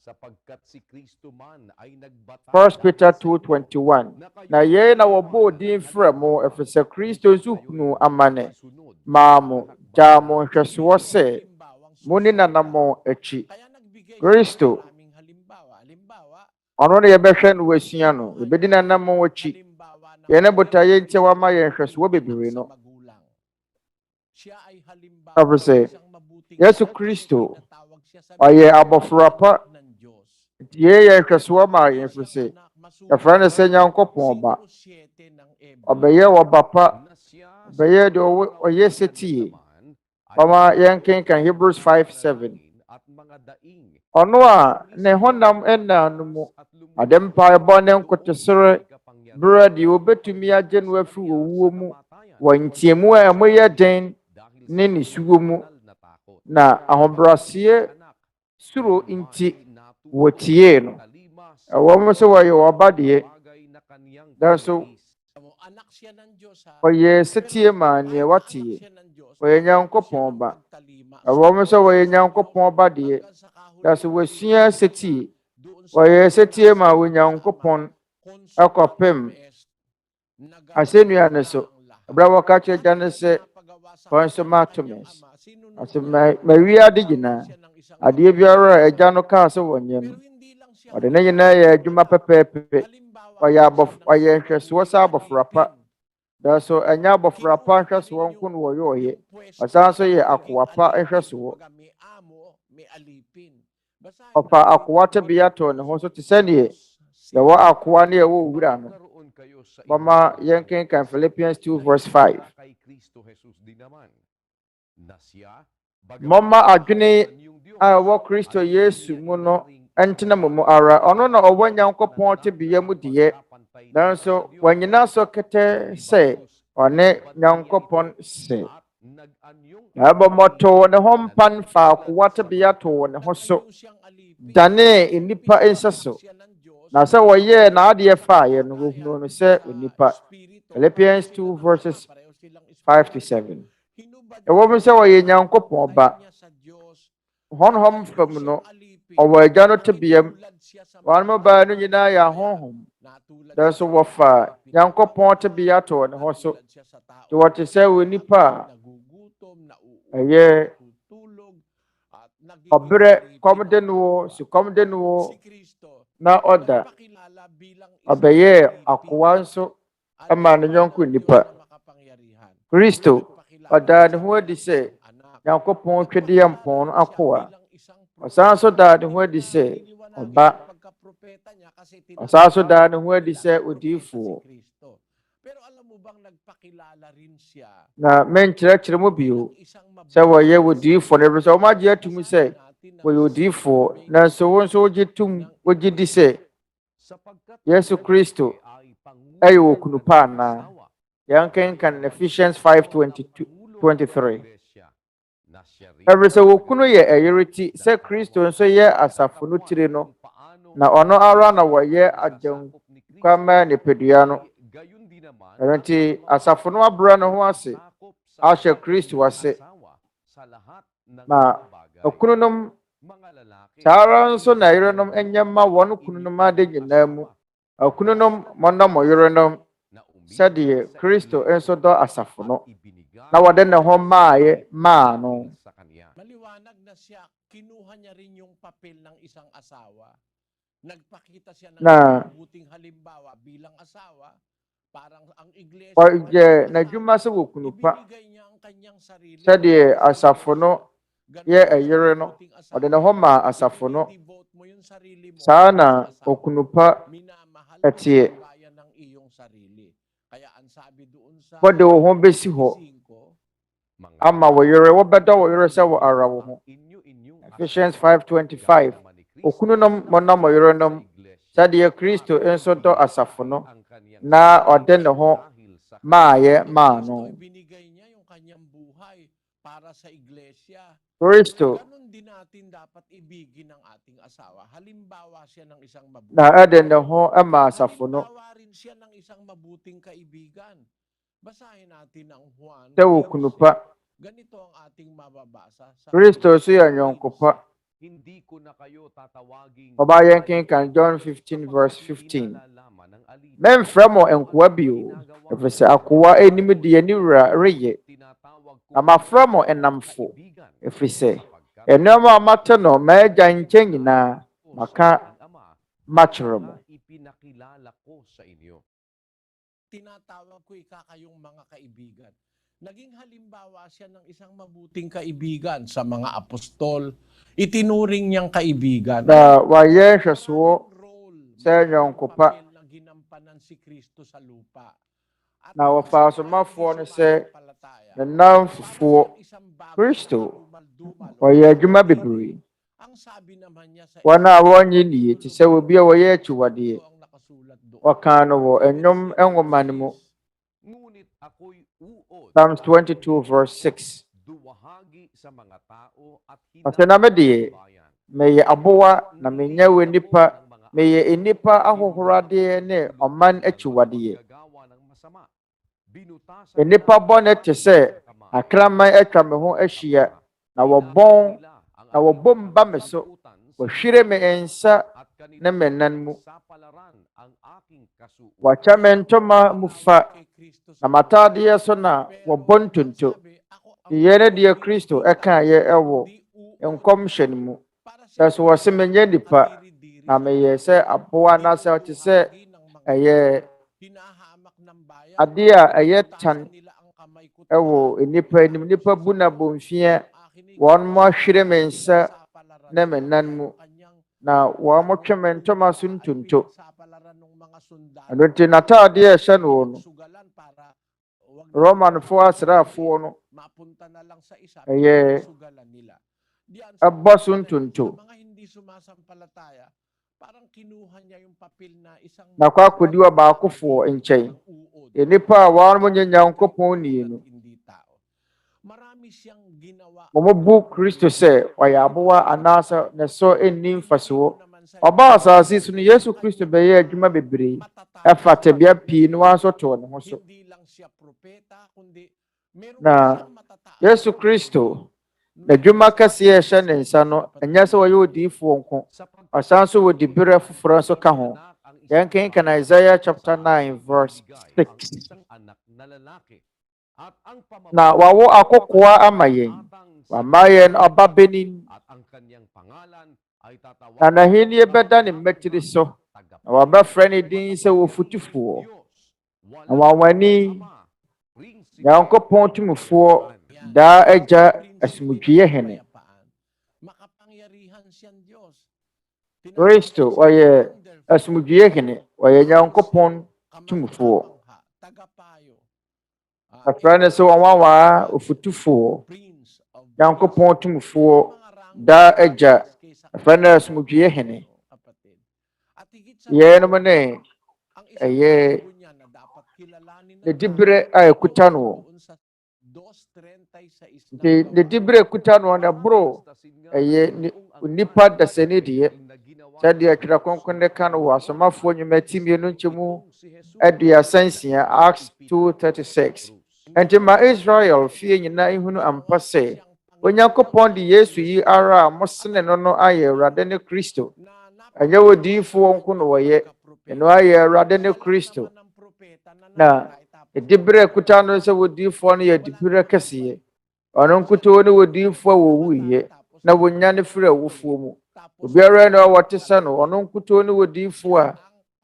sapagkat si Kristo man ay nagbata 1 Peter 2:21. Na yɛn na wɔbɔ din frɛ mo ɛfiri sɛ Kristo nso hunu amane maa mo gyaa mo nhwɛsoɔ sɛ mo ne nanamo akyi. Kaya nagbigay Kristo, siya ng maraming halimbawa. Halimbawa, ɔno na yɛbɛhwɛ no wasua no, yɛbɛdi nanamo akyi. halimbawa ng Yɛn botaeɛ nti wama yɛn nhwɛsoɔ bebree sa no. magulang. Siya ay halimbawa Sabi sɛ, ng isang mabuting Yesu anak, Kristo, tinatawag siya sa ɔyɛ Biblia, abɔfra pa. anak ng Diyos. Yɛyɛ nhwɛsoɔ maa yɛn ɛfiri sɛ, Siyang anak, yɛfrɛ no masunurin. sɛ Nyankopɔn ba. Siguro 7 ng Ebro. Ɔbɛyɛ wɔba pa, na siya ɔbɛyɛ deɛ ɔyɛ setie. Ɔma yɛnkenkan Hebrews 5:7. at mga daing Ɔno a ne honam ɛnna no mu, ade mpaebɔ ne nkotosere berɛ deɛ obetumi agye no afiri owuo mu wɔ nteɛmu a ɛmo yɛ den ne nisuo mu, na ahobrɛaseɛ suro nti wɔtiee no. Ɛwɔ mu sɛ wɔyɛ wɔba deɛ, nanso Anak siya ng Diyos, ha? ɔyɛ setie maa nea wateɛ. Siya ng Diyos. Ɔyɛ Nyankopɔn ba. Pagtalima. Ɛwɔ mu sɛ wɔyɛ Nyankopɔn ba deɛ, Hanggang sa kahuli, nanso wasua setie. doon sa Wɔyɛ setie maa Onyankopɔn ɛkɔpem asɛnnua no so. Ɛberɛ a wɔka kyerɛ Agya no sɛ, Consummatumes. Ase mawie ade nyinaa. Adeɛ biara a Agya no kaa sɛ wɔnyɛ no, ɔde ne nyinaa yɛ adwuma pɛpɛɛpɛ. Ɔyɛ nhwɛsoɔ sɛ abɔfra pa. Nanso ɛnyɛ abɔfra pa nhwɛsoɔ nko na ɔyɛ. Ɔsan nso yɛ akoa pa nhwɛsoɔ. Ɔfa akoa tebea tɔɔ ne ho so te sɛdeɛ yɛwɔ akoa ne yɛwɔ owura no. Mama yɛnkenkan Philippians 2:5. kay Kristo Jesus din naman na siya Mama adwene a ɛwɔ Kristo Yesu mu no ɛntena mo mu ara. Ɔno na ɔwɔ Nyankopɔn tebea mu deɛ, nanso wanyina so kɛtɛ sɛ ɔne Nyankopɔn sɛ. Na ɛbɔmmɔtoo ne ho mpan faakoa tebea too ne ho so, danee nnipa nsa so. Na sɛ wɔyɛɛ n'adeɛ faeɛ no, wohunu no sɛ onipa. Philippians 2:5-7. Ɛwɔ mu sɛ wɔyɛ Nyankopɔn ba, honhom fam no, ɔwɔ Agya no tebea mu. Wɔn mo baa no nyinaa yɛ ahonhom. Nanso wɔfa Nyankopɔn tebea too ne ho so. Nti wɔte sɛ onipa a ɛyɛ ɔbrɛ, kɔm de no wɔ, sukɔm de no wɔ, na ɔda. Ɔbɛyɛɛ akoa nso ama ne yɔnko nipa. Kristo ɔdaa ne ho adi sɛ Nyankopɔn twedeɛ mpɔn no akoa. Ɔsan nso daa ne ho adi sɛ ɔba. Ɔsan nso daa ne ho adi sɛ odiyifoɔ. Na menkyerɛkyerɛ mu bio sɛ wɔyɛ odiyifoɔ no, ɛfiri sɛ wɔagye atum sɛ wɔyɛ odiyifoɔ, nanso wo nso wogye di sɛ Yesu Kristo ɛyɛ okunu pa anaa? Yɛnkenkan Ephesians 5:23. Ɛfiri sɛ okunu yɛ ɛyere ti sɛ Kristo nso yɛ asafo no tiri no, na ɔno ara na wɔyɛ agyenkwa ma nipadua no. Ɛno nti asafo no abrɛ ne ho ase ahyɛ Kristo ase. Na okununom saa ara nso na yerenom nyɛ mma wɔn kununom ade nyinaa mu. Okununom mɔnnɔ mo yerenom sɛdeɛ Kristo nso dɔ asafo no, na wɔde ne ho maa no. Maliwanag na siya, kinuha niya rin yung papel ng isang asawa. Nagpakita siya ng mabuting halimbawa bilang asawa. Parang ang iglesia, Ɔyɛ n'adwuma sɛ wɔ kunu pa, binigay niya ang kanyang sarili. sɛdeɛ asafo no yɛ ɛyere no, ɔde ne ho maa asafo no. Devote mo yung sarili mo Saa sa na asawa. okunu pa Minamahal mo ɛteɛ. ang gaya ng iyong sarili. Kaya ang sabi doon sa Wɔde wo ho bɛsi hɔ 5, ama wo yere, wɔbɛdɔ wo yere sɛ wo ara wo ho. Ephesians 5:25. Okununom mɔnnɔ mo yerenom sɛdeɛ Kristo nso dɔ asafo no, na ɔde ne ho maa no. ibinigay niya yung kanyang buhay para sa iglesia. Kristo Ganon din natin dapat ibigin ang ating asawa. Halimbawa siya ng isang mabuting. na ɛde ne ho ama asafo no. Halimbawa rin siya ng isang mabuting kaibigan. Basahin natin ang Juan. Sɛ wo kunu pa, Ganito ang ating mababasa sa Kristo nso yɛ nyɔnko pa. hindi ko na kayo tatawaging Ɔbaa yɛn kenkan John 15 verse 15. Memfrɛ mo nkoa bio, ɛfiri sɛ akoa anim deɛ ne wura reyɛ. Na mafrɛ mo ɛnamfo, ɛfiri sɛ ɛnnoɔma a mate no m'agya nkyɛn nyinaa maka makyerɛ mo. ipinakilala ko sa inyo. Tinatawag ko kayong mga kaibigan. Naging halimbawa siya ng isang mabuting kaibigan sa mga apostol. Itinuring niyang kaibigan. Na wayɛ hwɛsoɔ sɛ yɔnko pa. na ginampanan si Kristo sa lupa. At Na wɔfa asomafoɔ no sɛ ne namfofoɔ Kristo wɔyɛ adwuma bebree. ang sabi naman niya sa Wɔn a wɔnyɛ nie te sɛ obi a wɔyɛ akyiwadeɛ. Wɔkaa no wɔ nnwom nwoma no mu. Ngunit ako'y uod. Psalms 22 verse 6. Duwahagi sa mga tao at Ɔsɛ na me deɛ, meyɛ aboa na menyɛ wɔ nipa, meyɛ nnipa ahohoradeɛ ne ɔman akyiwadeɛ. Nnipa bɔne te sɛ akraman atwa me ho ahyia, na wɔbom ba me so, wɔhwire me nsa ne me nan mu. Wɔakyɛ me ntoma mu fa, na m'ataadeɛ so na wɔbɔ ntonto. Yɛn ne deɛ Kristo ɛkaeɛ ɛwɔ nkɔmhyɛ no mu. Ɛso wɔse menyɛ nipa, na meyɛ sɛ aboa anaasɛ ɔte sɛ ɛyɛ adeɛ a ɛyɛ tan ɛwɔ nnipa anim. Nnipa bu na bomfia, wɔn mo ahwere me nsa ne me nan mu, na wɔn mo twe me ntoma so ntonto. Ɛno nti n'ataadeɛ a ɛhyɛ no no, Romanfoɔ asraafoɔ no ɛyɛ ɛbɔ so ntonto. Na kɔ akɔdi wɔ baakofoɔ nkyɛn. Nnipa a wɔn mo nyɛ Nyankopɔn nie no, wɔbu Kristo sɛ ɔyɛ aboa anaasɛ ne so nni mfasoɔ. Ɔbaa asase so no, Yesu Kristo bɛyɛ adwuma bebree ɛfa tebea pii no nso too ne ho so. Na Yesu Kristo n'adwuma kɛseɛ ɛhyɛ ne nsa no, ɛnyɛ sɛ ɔyɛ odiyifoɔ nko, ɔsan so wɔ dibere foforɔ nso ka ho. Yɛn kenkan Isaiah chapter 9 verse 6. Na wawo akokoa ama yɛn, wama yɛn ɔbabenin, na n'ahenni bɛda ne mmatiri so, na wabɛfrɛ ne din sɛ Wɔfotufoɔ, na wawani Nyankopɔn Tumfoɔ, daa agya asomdwoeɛ hene. Kristo ɔyɛ asomdwoeɛ hene, ɔyɛ Nyankopɔn Tumfoɔ. Afrɛ ne sɛ ɔnwanwaa Ofotufoɔ, Nyankopɔn Tumfoɔ, daa agya, afrɛ ne asomdwoeɛ hene. Yɛnom ne ɛyɛ ne dibere a ɛkuta no. Nti ne dibere a ɛkuta no na boro ɛyɛ nipa dasani deɛ. Sɛdeɛ Twerɛ Kronkron ne ka no wɔ Asomafoɔ nnwuma timienu nkyɛmu aduasa nsia, Acts 2:36. Enti ma Israel fie nyinaa ihunu ampa sɛ Onyankopɔn de Yesu yi ara a mosene no ayɛ Awurade ne Kristo. Ɛnyɛ odiyifoɔ nko na wɔyɛ, ɛno ayɛ Awurade ne Kristo. Na dibere a ɛkuta no sɛ odiyifoɔ no yɛ dibere kɛseɛ. Ɔno nkutoo ne odiyifoɔ a wɔwuiɛ na wonya ne firi awufoɔ mu. Obiara na wɔte sɛ no, ɔno nkutoo ne odiyifoɔ a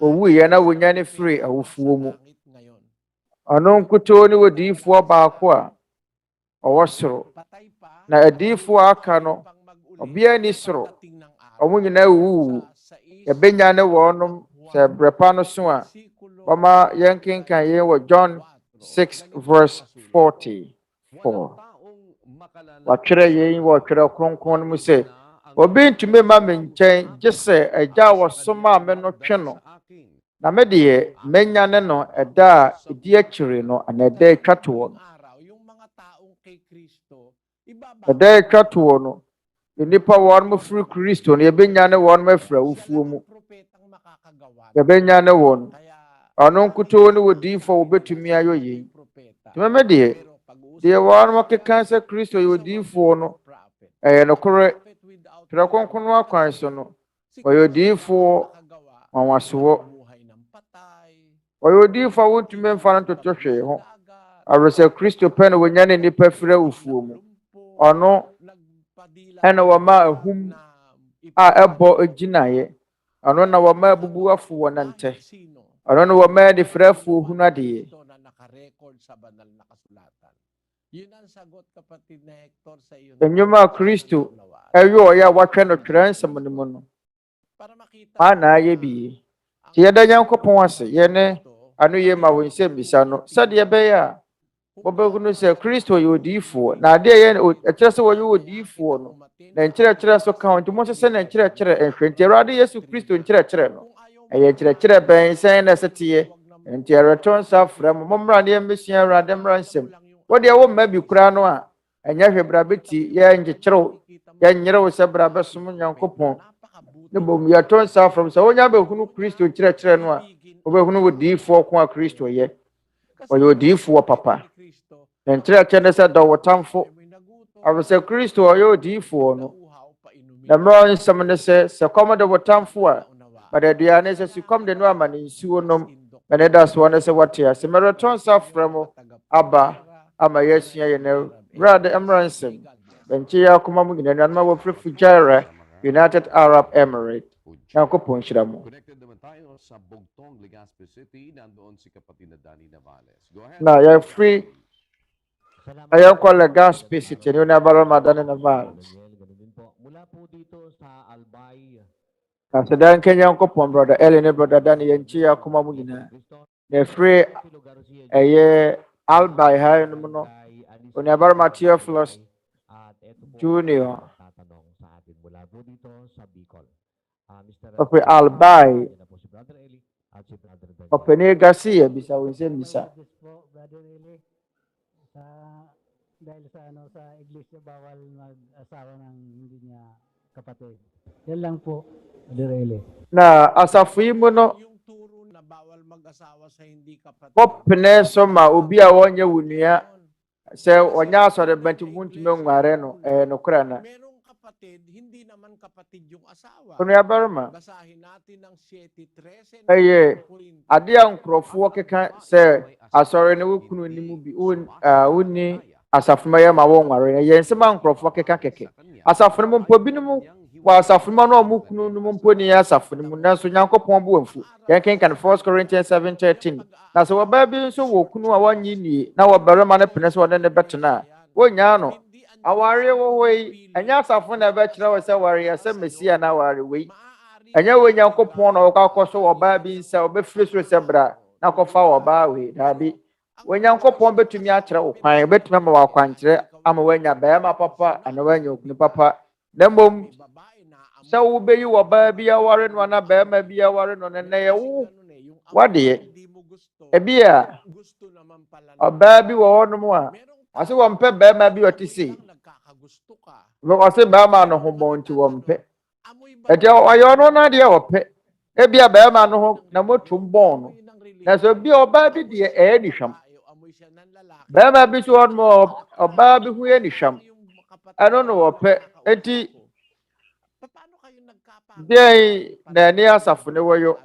wɔwuiɛ na wonya ne firi awufoɔ mu. Ɔno nkutoo ne odiyifoɔ baako a ɔwɔ soro. Na adiyifoɔ aka no, ɔbea ni soro. Ɔmo nyinaa wuwu. Yɛbɛnya ne wɔnom sɛ berɛ pa no so a, wɔma yɛn kenkan yɛn wɔ John 6 verse 44. Wɔatwerɛ yɛn wɔ Twerɛ Kronkron no mu sɛ, obi ntumi ma me nkyɛn gye sɛ agya a wɔsomaa me no twe no, na me deɛ menya ne no ɛda a ɛdi akyire no ana ɛda atwa toɔ no. Ɛda atwa toɔ no, nnipa wɔn mo firi Kristo no, yɛbɛnya ne wɔn mo afiri awufoɔ mu. Yɛbɛnya ne wɔn. Ɔno nkutoo ne odiyifoɔ wɔbɛtumi ayɔ yɛn. Tumi me deɛ wɔn mo keka sɛ Kristo yɛ odiyifoɔ no, ɛyɛ nokorɛ. Twerɛ Kronkron no akwan so no, ɔyɛ odiyifoɔ nwanwasoɔ. Ɔyɛ odiyifoɔ a wontumi mfa no ntoto hwee ho. Awurɛ Kristo pɛ na wonya ne nnipa firi awufuo mu. Ɔno ɛna wɔma ahum a ɛbɔ gyinaeɛ. Ɔno na wɔma abubuafo wɔ ne ntɛ. Ɔno na wɔma anifirafoɔ hunu adeɛ. Nnwuma a Kristo ɛyɛ ɔyɛ a wɔatwɛ no Twerɛ nsɛm no mu no. Ana ayɛ bi. Nti yɛda Nyankopɔn ase, yɛne anoyie ma wo nsɛmmisa no. Sɛdeɛ ɛbɛyɛ a wɔbɛhunu sɛ Kristo yɛ odiyifoɔ. Na adeɛ yɛ ɛkyerɛ sɛ wɔyɛ odiyifoɔ no. Na nkyerɛkyerɛ so ka ho nti mo nso sɛ na nkyerɛkyerɛ nhwɛ. Nti Awurade Yesu Kristo nkyerɛkyerɛ no. Ɛyɛ nkyerɛkyerɛ bɛn sɛn na ɛseteɛ. Nti ɛrɛtɔ nsa frɛ mo. Mommra ne yɛmmɛsua Awurade mmra nsɛm. Wodeɛ womma bi koraa no a ɛnyɛ hwɛ bra bɛti yɛngyekyerew yɛnyerew sɛ bra bɛsom Nyankopɔn. Ne bom yɛtɔ nsa frɛ mo sɛ wonya bɛhunu Kristo nkyerɛkyerɛ no a wobɛhunu odiyifoɔ ko a Kristo yɛ. Ɔyɛ odiyifoɔ papa. Na nkyerɛkyerɛ ne sɛ dɔ wo tamfo. Awurɛ Kristo ɔyɛ odiyifoɔ no. Na mmara nsɛm ne sɛ kɔm de wo tamfo a bade aduane sɛ sikɔm de no ama ne nsuo nom. Na ne da soɔ ne sɛ wɔte ase. Mɛrɛtɔ nsa frɛ mo aba ama yɛasua yɛn Awurade mmara nsɛm. Bɛnkye yɛ akoma mu nyinaa nuanom a wɔfiri Fujairah, United Arab Emirates. Nyankopɔn hyira mo. Na yɛfiri ayɛnkɔ Legazpi City ne Onuabarima Daniel Razon. Na sɛ dan ka Nyankopɔn brother Eli ne brother Daniel yɛnkye yɛ akoma mu nyinaa. Na yɛfiri ɛyɛ Albai ha no mu no. Onuabarima Theophilus Junior. Ope Albai. Opene Garcia bisa wo Nsɛmmisa. Dahil sa iglesia bawal mag-asawa ng hindi niya kapatid. Yan lang po, Brother. Na asafo yi mu no popene so ma obi a wonye wunua sɛ ɔnya asɔre bɛnti muntumi nware no nokora na Merong kapatid, hindi naman kapatid yung asawa. Onuabarima Basahin natin ng 7:13. ɛyɛ ade a nkurɔfoɔ keka sɛ asɔre no wokunu ni mu bi wonni asafo ma yɛ ma wo nware ɛyɛ nsɛm a nkurɔfoɔ keka kɛkɛ asafo no mu mpo binom wɔ asafo no ma ɔmo kunu no mu mpo ni asafo no mu nanso Nyankopɔn bo amfu yɛnkenkan 1 Corinthians 7:13 na sɛ wɔbaa bi nso wɔ kunu a wɔnye nie na wɔbarima no pene sɛ wɔne ne bɛtena a wonyaa no aware wɔ hɔ yi ɛnyɛ asafo na ɛbɛkyerɛ wɔ sɛ ware sɛ Mesia na ware wei ɛnyɛ wɔ Nyankopɔn na wɔkɔ akɔ so wɔbaa bi nsa wɔbɛfiri soro sɛ bra na kɔfa wɔbaa wei daabi wɔ Nyankopɔn bɛtumi akyerɛ wo kwan bɛtumi ama wɔ akwankyerɛ ama wɔanya bɛrima papa ana wɔanya okunu papa na mmom sɛ wobɛyi wɔbaa bi aware no ana bɛrima bi aware no ne yɛ wo wadeɛ ebi a ɔbaa bi wɔ hɔnom a ase wɔmpɛ bɛrima bi ɔte sei ɔse bɛrima no ho bɔn nti wɔmpɛ ɛti ɔyɛ ɔno no adeɛ wɔpɛ ebi a bɛrima no ho na motum bɔn no na sɛ obi ɔbaa bi deɛ ɛyɛ ne hwam bɛrima bi so hɔnom ɔbaa bi ho yɛ ne hwam ɛno no wɔpɛ eti deɛ na ɛne asafo ne wɔyɔ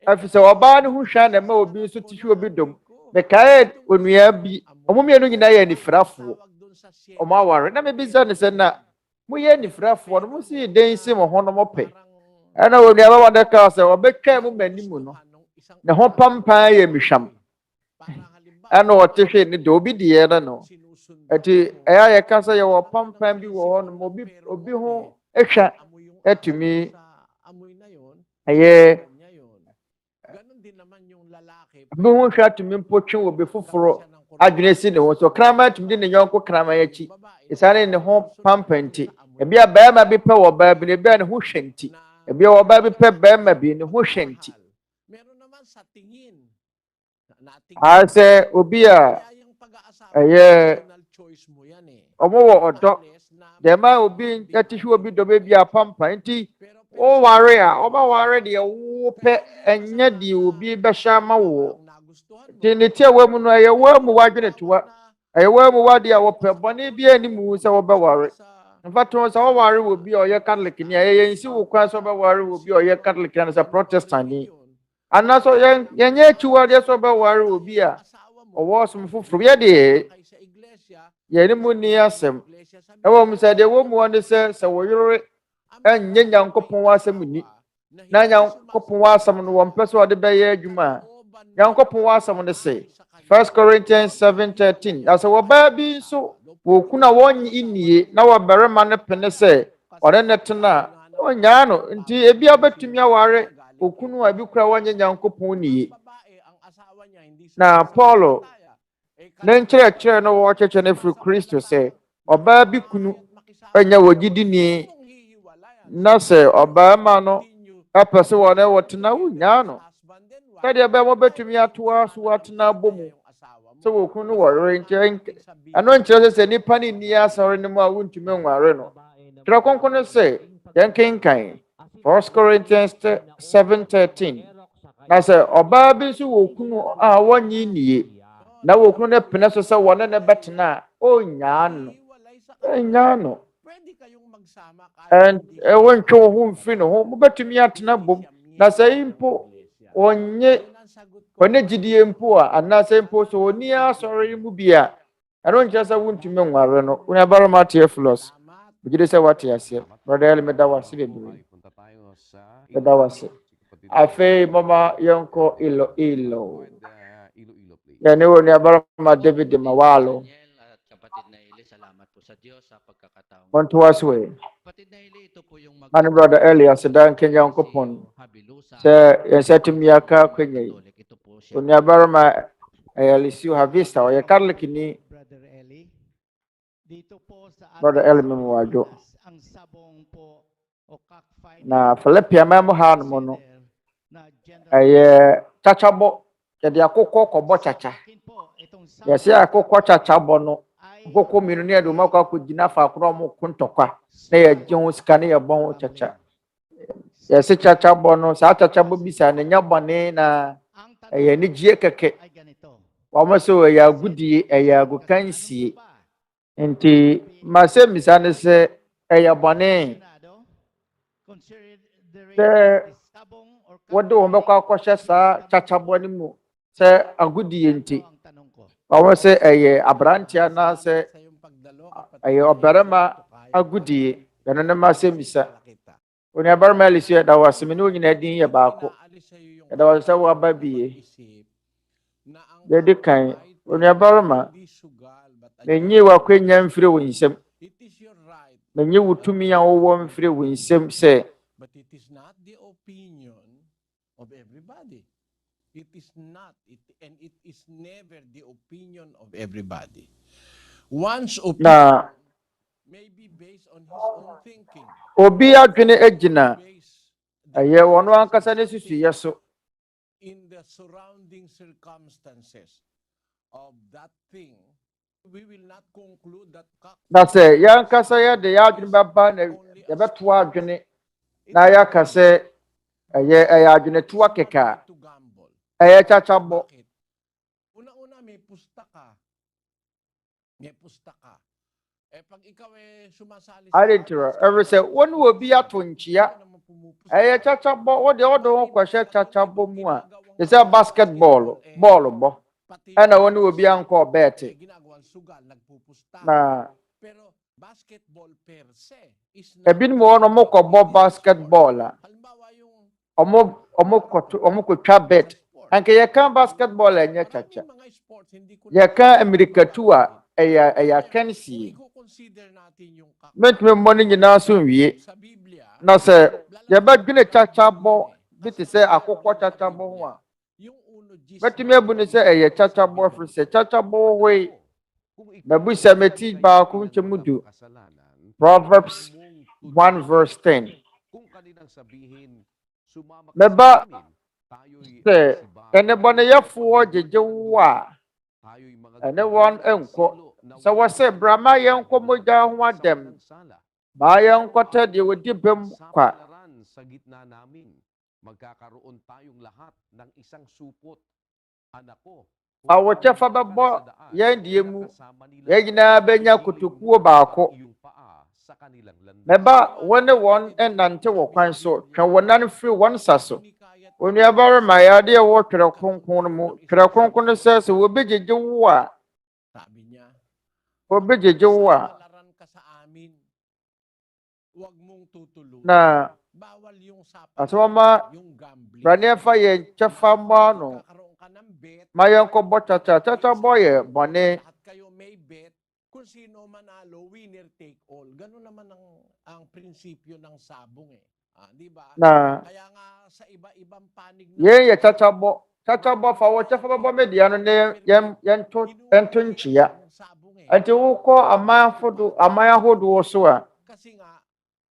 afi sɛ ɔbaa no ho hwa na ɛma obi nso te hwɛ obi dom mekae onua bi ɔmo mmienu nyinaa yɛ nifirafoɔ ɔmo aware na mebisa ne sɛ na moyɛ nifirafoɔ no mo si den si mo ho no mo pɛ ɛna onua ba wɔde ka sɛ ɔbɛtwa mu m'anim no ne ho pampan yɛ mihwam ɛna ɔte hwɛ ne de obi deɛ no no ɛti ɛyɛ yɛka sɛ yɛwɔ pampan bi wɔ hɔ no obi ho ehwa etumi ɛyɛ bi ho hwa tumi mpotwe wɔ bi foforo adwene si ne ho so krama tumi de ne yɔnko krama akyi isane ne ho pampanti ebi a bɛrima bi pɛ wɔ baa bi ne bia ne ho hwenti ebi a wɔ baa bi pɛ bɛrima bi ne ho hwenti asɛ obi a ɛyɛ ɔmo wɔ ɔdɔ dɛma obi ɛte hwɛ obi dɔ bi a pampan nti o ware a ɔba ware deɛ wo pɛ ɛnyɛ deɛ obi bɛhyɛ ama wo de ne tie wɔ mu no ɛyɛ wɔ mu wadwene toa ɛyɛ wɔ mu wade a wɔpɛ bɔne bi animu sɛ wɔbɛware Mfato sa waware wo bi o ye Catholic ni yensi wo kwan so ba ware wo bi o ye Catholic na sa Protestant ni. Anaso yenye chiwade so ba ware wo bi a owo som fufuru ye de ye ni mu ni asem. E wo mu se de wo mu won se wo yore enye Nyankopɔn wasem ni. Na Nyankopɔn wasem no wo mpɛ so de be ye adwuma. Nyankopɔn wasem ne se 1 Corinthians 7:13 asa wo ba bi so wo kuna won inie na wo barema ne pene se ore ne tena onya no nti ebi abatumi aware okunu abi kura wonye Nyankopɔn nie na Paulo ne nkyerɛkyerɛ no wo kyerɛkyerɛ ne firi Kristo se oba bi kunu anya wogidi ni na se oba ma no apese wo ne wo tena wonya no kade be mo betumi atoa so atena bomu so wo kunu wo renkyɛn ano nkyerɛ se nipa ni ni asɔre ne mu a wontumi nware no Twerɛ Kronkron se yɛnkenkan 1 Corinthians 7:13 na sɛ ɔbaa bi nso wɔ kunu a wɔnyi nie na wɔ kunu ne pene so sɛ wɔne ne bɛtena a ɔnyaa no wɔntwe wo ho mfiri ne ho mobɛtumi atena bom na sɛ impo ɔne gyidie mpo a anaasɛ mpo so ɔni asɔre mu bi a ɛno nkyerɛ sɛ wontumi nware no Onuabarima Theophilus bigide sɛ wate aseɛ brother Eli meda wase bebree meda wase afei mama yɛnkɔ ilo yɛne Onuabarima David Mawalo montoa Mani brother Eli aseda Kenya Nyankopɔn sɛ yɛnsɛtumi aka kwenye yi Onuabarima Eli Soriano ɔyɛ Catholic ni brother Eli Mwajo na Philippiano mo ha no no chachabo yɛde akokɔ kɔbɔ chacha yɛsɛ akokɔ chachabo no akokɔ minu ne adoma kɔ akɔgyina fa korɔ mo kontɔkwa na yɛgye ho sika ne yɛbɔ ho chacha yɛsɛ chachabo no saa chachabo bisa ne nya bɔne na ni gye kɛkɛ wɔn so ɛyɛ agudie ɛyɛ agokansie nti masɛ misa ne sɛ ɛyɛ bɔne sɛ wode wɔn bɛkɔ akɔhyɛ saa chachabo ne mu sɛ agudie nti wɔn sɛ ɛyɛ abranteɛ na sɛ ɛyɛ ɔbarima agudie yɛn ne masɛ misa Onuabarima Eli Soriano da wase me ne onyina din yɛ baako da wase sɛ waba bie yɛde kan Onuabarima menyi wakwenya mfiri wo nsɛm menyi wo tumi a wowɔ mfiri wo nsɛm sɛ but it is not the opinion of everybody. It is not, and it is never the opinion of everybody. One's opinion may be based on his own thinking. Obi adwene agina ɛyɛ wɔn ankasa ne susuyɛ so In the surrounding circumstances of that thing, we will not conclude that. Na sɛ yɛnkasa yɛde yɛadwene bɛba na yɛbɛto adwene na yɛakasɛ ɛyɛ adwene toa keka ɛyɛ chachabo una may pustaka pag ikaw sumasali adentira every say one will be ato nkyia ɛyɛ chachabo wo de odo kwahye chachabo mu a ɛsɛ basketball ball bo ɛna one will be anko bet na pero basketball per se is ebin mo no mo ko basketball a omo ko twa bet anke ye kan basketball enye chacha ye kan America tour ɛyɛ kansi metme mo ni nyina so wie na sɛ ye ba dwene chachabo bi te sɛ akokɔ chachabo ho a metme abu ni sɛ ɛyɛ chachabo fri sɛ chachabo hoi babu sameti ba ko nchemudu Proverbs 1:10 meba sɛ ene bone yɛfoɔ gyegye wo a ene won enko sɛ wɔsɛ brama yɛnkɔ mogya ho adɛm ba yɛnkɔtɛ de wodi bem kwa sa gitna namin magkakaroon tayong lahat ng isang supot anak ko awɔkyɛ fa bɛbɔ yɛn die mu yɛn nyinaa bɛnya kotokuo baako sa kanilang landas. Meba one one and nante wo kwan so twa wonan free one saso. Onuabarima Eli wo Twerɛ Kronkron mu. Twerɛ Kronkron says wo begege wo a Sabi niya, wo begege wo a sapalaran ka sa amin. Huwag mong tutulungan. na Bawal yung asoma yung gambling. brane fa ye chafa mo Kakaroon ka ng bet. mayon ko bo chacha boye bone Lahat kayo may bet. Kung sino manalo, winner take all. Ganun naman ang prinsipyo ng sabong eh. Di ba? na Kaya nga sa iba-ibang panig ye chacha bo fa wo chafa bo media no ne yen to nchia sabong eh. anti wo ko amaya hodo so a Kasi nga,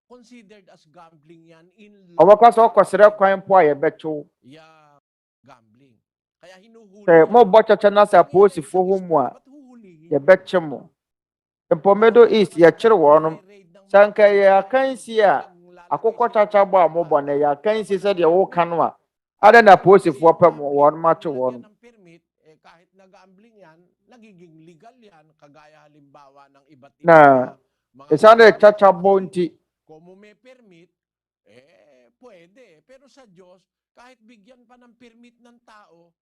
considered as gambling yan in awaka so kwasere kwan po a ye becho yeah, gambling. Kaya hinuhuli. se mo bo chacha na sa posifo ho mu a Ba't huhulihin? ye beche mo Empomedo East ye chire wonom sanka ye akansi a akokɔ chacha bo amobɔ ne ye akansi se de wo kanu a ada na posifo pam won ma che won Ng permit, kahit na gambling yan, nagiging legal yan, kagaya halimbawa ng iba't na mga isane chacha bo nti kung may permit, pwede. Pero sa Diyos, kahit bigyan pa ng permit ng tao,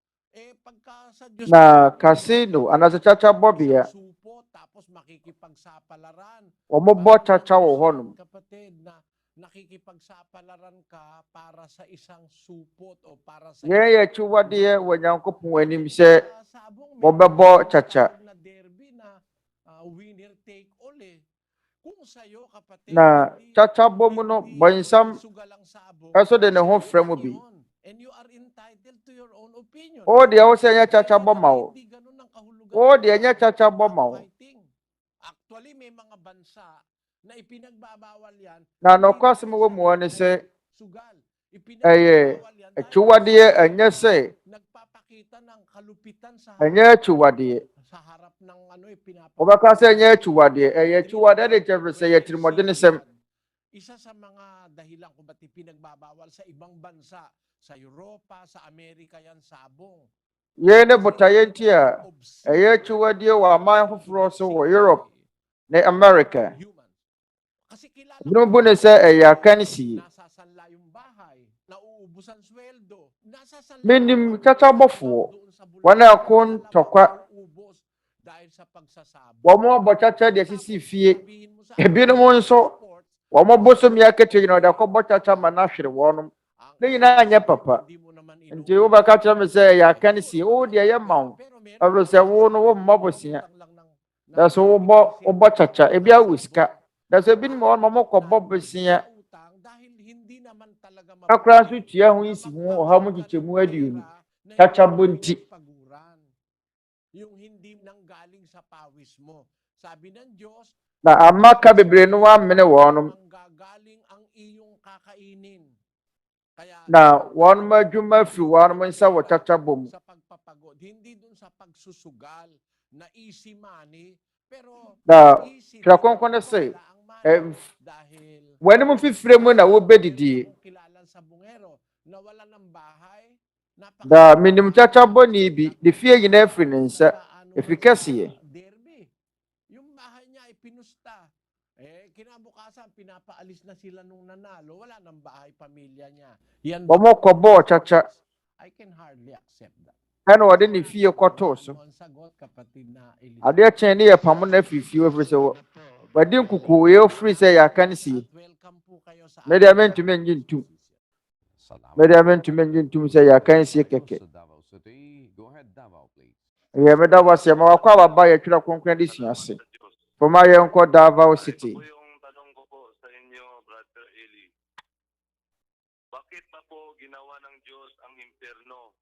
pagka sa Diyos na casino anasa chacha bo bia supo, tapos makikipagsapalaran. omobo chacha wo honum Kapatid, na nakikipagsapalaran ka para sa isang supot o para sa ye chuwade wo Nyankopon anim se sabong. mobebo chacha Na derby na winner take all eh. Kung sa'yo, kapatid, na chacha bo mu no bonsam sugalang sabong, eso de ne ho frɛ mu bi and you are entitled to your own opinion. o de wo se nya chacha bo ma wo Hindi ganun ang kahulugan. o de nya chacha bo ma wo Fighting. Actually, may mga bansa na ipinagbabawal yan. na no kwasem wo mu ne se Sugal. eye Ipinagbabawal yan. chuwade anya se Nagpapakita ng kalupitan sa anya chuwade sa harap ng pinapakita. obaka se anya chuwade eye chuwade de jebre se ye trimode ne sem Isa sa mga dahilan kung ba't ipinagbabawal sa ibang bansa, sa Europa, sa Amerika yan, sabong. ye ne botayenti a eye chuwade wa man foforo so wo Europe ne America Human. Kasi kilala binubu ne se eye akansi nasasanla yung bahay, nauubusan sweldo, nasasanla menim chacha bofo wana akon tokwa ubos dahil sa pagsasabong. wo mo bo chacha de sisi fie ebinom nso wo mo bosom ya kete no da ko bo chacha ma na hwere wonum ne nyina anya papa nti wo ba ka me se ya kansi o de ye mawo abro se wo no wo mmabosia da so wo bo chacha ebia wiska da so bi mo mo ko bo bosia Dahil hindi naman talaga akra so tua ho isi ho ha mo gichemu adiunu chacha bonti yung hindi nanggaling sa pawis mo. Sabi ng Diyos, na amaka bebre no wa mene wonum ang gagaling ang iyong kakainin. Kaya na wonum adwuma fi wonum nsa wo chacha bom sa pagpapagod, hindi dun sa pagsusugal na easy money, pero na easy Twerɛ Kronkron ne se ang money dahil wani mo fifire mu na wo bedidi kilala sa bungero na wala ng bahay, da minim chacha boni bi de fie nyina afiri ne nsa efikasiye derby. Yung bahay niya ay pinusta. Kinabukasan, pinapaalis na sila nung nanalo. Wala nang bahay, pamilya niya. Yan wo mo ko bo chacha I can hardly accept that. ano wade ne fie kɔtoo so Ano ang sagot, kapatid na Eli? ade kyɛn ne yɛ pam na fifie ofiri sɛ wade nkuku ye ofiri sɛ yɛ aka ne sie Welcome po kayo sa me de mentumi nyi ntum me de mentumi nyi ntum sɛ yɛ aka ne sie kɛkɛ Go ahead, Davao, please. ye me da wase ma wakɔ ababa yɛ Twerɛ Kronkron de sua se foma yɛ nkɔ Davao City Ito po yung tanong ko po sa inyo, Brother Eli. Bakit pa po ginawa ng Diyos ang impyerno?